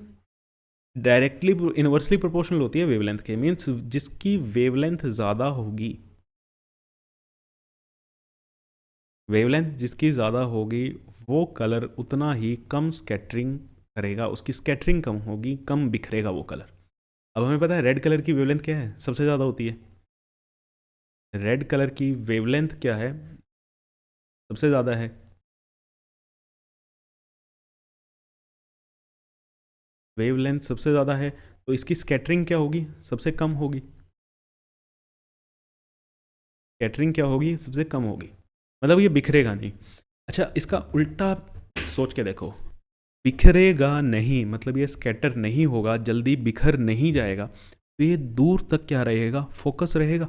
डायरेक्टली इनवर्सली प्रोपोर्शनल होती है वेवलेंथ के, मीन्स जिसकी वेवलेंथ ज़्यादा होगी, वेवलेंथ जिसकी ज़्यादा होगी वो कलर उतना ही कम स्कैटरिंग करेगा, उसकी स्कैटरिंग कम होगी, कम बिखरेगा वो कलर। अब हमें पता है रेड कलर की वेवलेंथ क्या है, सबसे ज़्यादा होती है। रेड कलर की वेवलेंथ क्या है, सबसे ज़्यादा है। वेवलेंथ सबसे ज़्यादा है, तो इसकी स्कैटरिंग क्या होगी, सबसे कम होगी। स्कैटरिंग क्या होगी, सबसे कम होगी, मतलब ये बिखरेगा नहीं। अच्छा, इसका उल्टा सोच के देखो, बिखरेगा नहीं मतलब ये स्कैटर नहीं होगा, जल्दी बिखर नहीं जाएगा, तो ये दूर तक क्या रहेगा, फोकस रहेगा।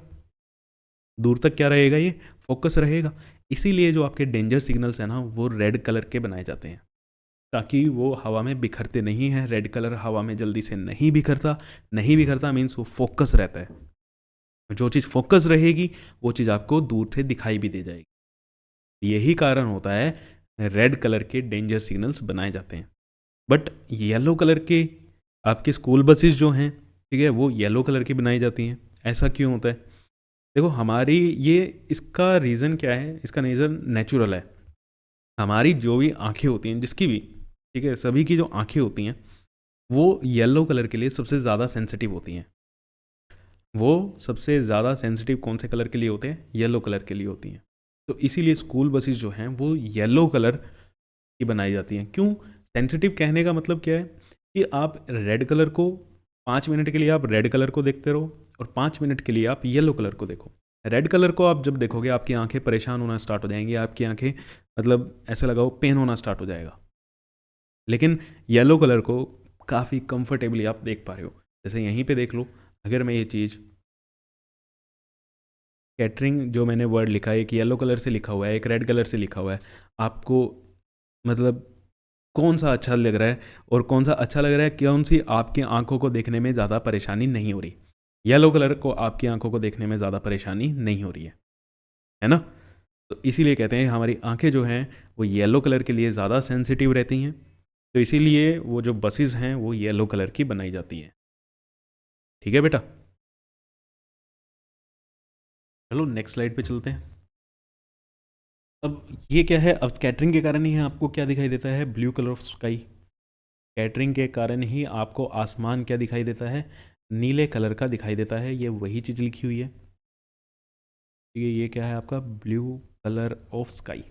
दूर तक क्या रहेगा, ये फोकस रहेगा। इसीलिए जो आपके डेंजर सिग्नल्स हैं ना, वो रेड कलर के बनाए जाते हैं, ताकि वो हवा में बिखरते नहीं हैं। रेड कलर हवा में जल्दी से नहीं बिखरता, नहीं बिखरता मीन्स वो फोकस रहता है। जो चीज़ फोकस रहेगी वो चीज़ आपको दूर से दिखाई भी दे जाएगी। यही कारण होता है रेड कलर के डेंजर सिग्नल्स बनाए जाते हैं। बट येलो कलर के आपके स्कूल बसेस जो हैं, ठीक है, वो येलो कलर की बनाई जाती हैं। ऐसा क्यों होता है? देखो हमारी ये, इसका रीज़न क्या है, इसका रीज़न नेचुरल है। हमारी जो भी आंखें होती हैं, जिसकी भी, ठीक है, सभी की जो आंखें होती हैं वो येलो कलर के लिए सबसे ज़्यादा सेंसिटिव होती हैं। वो सबसे ज़्यादा सेंसिटिव कौन से कलर के लिए होते हैं, येलो कलर के लिए होती हैं। तो इसीलिए स्कूल बसेस जो हैं वो येलो कलर की बनाई जाती हैं। क्यों सेंसिटिव कहने का मतलब क्या है, कि आप रेड कलर को 5 मिनट के लिए आप रेड कलर को देखते रहो, और 5 मिनट के लिए आप येलो कलर को देखो। रेड कलर को आप जब देखोगे आपकी आंखें परेशान होना स्टार्ट हो जाएंगी, आपकी आंखें मतलब ऐसा लगाओ पेन होना स्टार्ट हो जाएगा। लेकिन येलो कलर को काफ़ी कंफर्टेबली आप देख पा रहे हो। जैसे यहीं पे देख लो, अगर मैं ये चीज़ कैटरिंग जो मैंने वर्ड लिखा है, एक येलो कलर से लिखा हुआ है, एक रेड कलर से लिखा हुआ है, आपको मतलब कौन सा अच्छा लग रहा है और कौन सा अच्छा लग रहा है, कौन सी आपकी आंखों को देखने में ज़्यादा परेशानी नहीं हो रही। येलो कलर को आपकी आंखों को देखने में ज़्यादा परेशानी नहीं हो रही है ना। तो इसीलिए कहते हैं हमारी आंखें जो हैं वो येलो कलर के लिए ज़्यादा सेंसिटिव रहती हैं, तो इसीलिए वो जो बसेस हैं वो येलो कलर की बनाई जाती हैं। ठीक है बेटा, चलो नेक्स्ट स्लाइड पे चलते हैं। अब ये क्या है, अब स्कैटरिंग के कारण ही आपको क्या दिखाई देता है, blue colour of sky. Scattering के कारण ही आपको आसमान क्या दिखाई देता है, नीले कलर का दिखाई देता है। ये वही चीज़ लिखी हुई है, ये क्या है आपका ब्लू कलर ऑफ स्काई।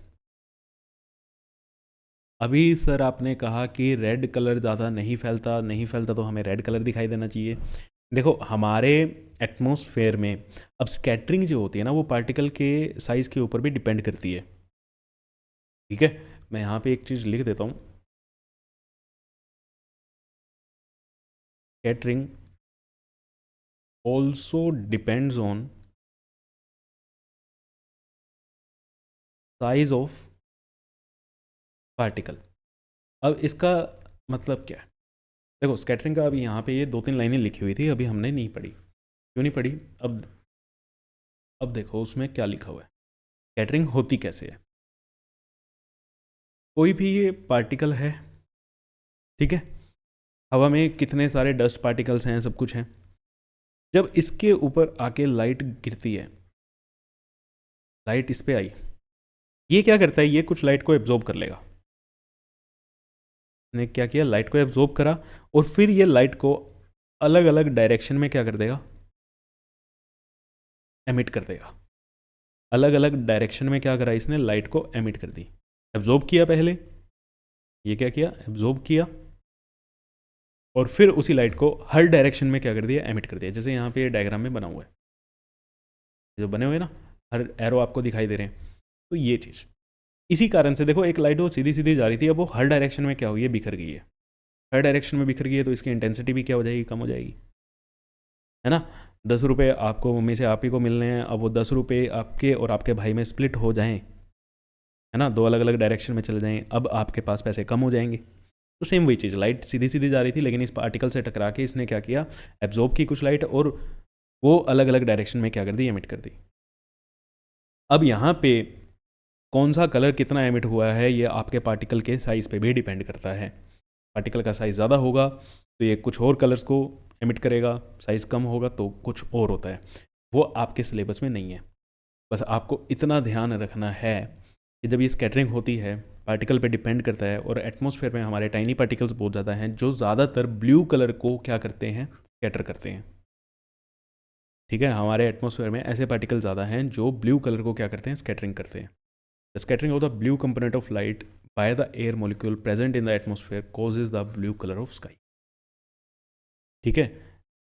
अभी सर आपने कहा कि रेड कलर ज़्यादा नहीं फैलता तो हमें रेड कलर दिखाई देना चाहिए। देखो हमारे एटमॉस्फेयर में अब स्कैटरिंग जो होती है ना वो पार्टिकल के साइज़ के ऊपर भी डिपेंड करती है। ठीक है, मैं यहाँ पे एक चीज़ लिख देता हूँ, scattering also depends on size of particle. अब इसका मतलब क्या है, देखो स्कैटरिंग का अभी यहाँ पे ये 2-3 लाइनें लिखी हुई थी, अभी हमने नहीं पढ़ी। क्यों नहीं पढ़ी, अब देखो उसमें क्या लिखा हुआ है, स्कैटरिंग होती कैसे है। कोई भी ये पार्टिकल है, ठीक है, हवा में कितने सारे डस्ट पार्टिकल्स हैं, सब कुछ है। जब इसके ऊपर आके लाइट गिरती है, लाइट इस पे आई, ये क्या करता है, ये कुछ लाइट को एब्जॉर्ब कर लेगा। ने क्या किया, लाइट को एब्जॉर्ब करा और फिर ये लाइट को अलग अलग डायरेक्शन में क्या कर देगा, एमिट कर देगा। अलग अलग डायरेक्शन में क्या करा इसने, लाइट को एमिट कर दी। एब्जॉर्ब किया पहले, ये क्या किया, एब्जॉर्ब किया और फिर उसी लाइट को हर डायरेक्शन में क्या कर दिया, एमिट कर दिया। जैसे यहाँ पे ये डायग्राम में बना हुआ है, जो बने हुए ना हर एरो आपको दिखाई दे रहे हैं, तो ये चीज़ इसी कारण से देखो एक लाइट वो सीधी सीधी जा रही थी, अब वो हर डायरेक्शन में क्या हुई है, बिखर गई है। हर डायरेक्शन में बिखर गई है तो इसकी इंटेंसिटी भी क्या हो जाएगी, कम हो जाएगी, है ना। 10 रुपये आपको मम्मी से आप ही को मिलने हैं, अब वो 10 रुपये आपके और आपके भाई में स्प्लिट हो जाएं, है ना, 2 अलग अलग डायरेक्शन में चले जाएं, अब आपके पास पैसे कम हो जाएंगे। तो सेम वही चीज़, लाइट सीधी सीधी जा रही थी लेकिन इस पार्टिकल से टकरा के इसने क्या किया, एब्जॉर्ब की कुछ लाइट और वो अलग अलग डायरेक्शन में क्या कर दी, एमिट कर दी। अब यहाँ पे कौन सा कलर कितना एमिट हुआ है ये आपके पार्टिकल के साइज़ पे भी डिपेंड करता है। पार्टिकल का साइज़ ज़्यादा होगा तो ये कुछ और कलर्स को एमिट करेगा, साइज़ कम होगा तो कुछ और होता है, वो आपके सिलेबस में नहीं है। बस आपको इतना ध्यान रखना है कि जब ये स्कैटरिंग होती है पार्टिकल पे डिपेंड करता है, और एटमॉस्फेयर में हमारे टाइनी पार्टिकल्स बहुत ज़्यादा हैं जो ज़्यादातर ब्लू कलर को क्या करते हैं, स्कैटर करते हैं। ठीक है, हमारे एटमॉस्फेयर में ऐसे पार्टिकल ज़्यादा हैं जो ब्लू कलर को क्या करते हैं, स्कैटरिंग करते हैं। The scattering of the blue component of light by the air molecule present in the atmosphere causes the blue colour of sky. ठीक है,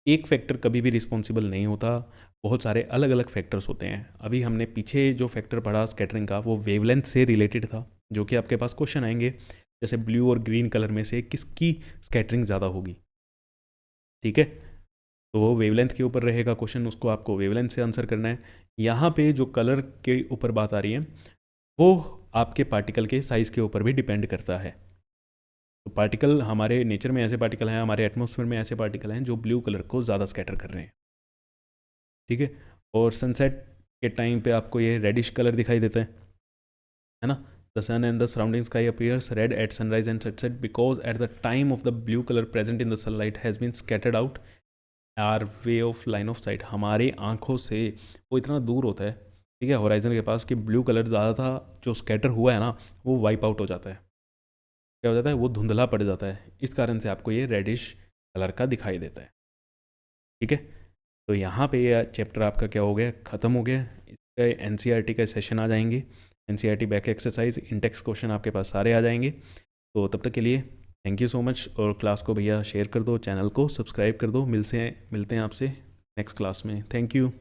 एक फैक्टर कभी भी रिस्पॉन्सिबल नहीं होता, बहुत सारे अलग अलग फैक्टर्स होते हैं। अभी हमने पीछे जो फैक्टर पढ़ा स्कैटरिंग का वो वेवलेंथ से रिलेटेड था, जो कि आपके पास क्वेश्चन आएंगे जैसे ब्लू और ग्रीन कलर में से किसकी स्कैटरिंग ज़्यादा होगी। ठीक है, तो वो वेवलेंथ के ऊपर रहेगा क्वेश्चन, उसको आपको वेवलेंथ से आंसर करना है। यहाँ पे जो कलर के ऊपर बात आ रही है वो आपके पार्टिकल के साइज़ के ऊपर भी डिपेंड करता है। तो पार्टिकल हमारे नेचर में ऐसे पार्टिकल हैं, हमारे एटमॉस्फेयर में ऐसे पार्टिकल हैं जो ब्लू कलर को ज़्यादा स्कैटर कर रहे हैं। ठीक है, और सनसेट के टाइम पे आपको ये रेडिश कलर दिखाई देता है ना। The sun and the surrounding sky appears red at sunrise and sunset because at the time of the blue colour present in the sunlight has been scattered out or way of line of sight. हमारी आंखों से वो इतना दूर होता है, ठीक है, होराइजन के पास, कि ब्लू कलर ज़्यादा था जो स्कैटर हुआ है ना वो वाइप आउट हो जाता है। क्या हो जाता है, वो धुंधला पड़ जाता है, इस कारण से आपको ये रेडिश कलर का दिखाई देता है। ठीक है, तो यहाँ पे ये चैप्टर आपका क्या हो गया, ख़त्म हो गया। इसका एनसीईआरटी का सेशन आ जाएंगे, NCERT back exercise index question आपके पास सारे आ जाएंगे। तो तब तक के लिए थैंक यू सो मच, और क्लास को भैया शेयर कर दो, चैनल को सब्सक्राइब कर दो। मिलते हैं आपसे नेक्स्ट क्लास में। Thank you.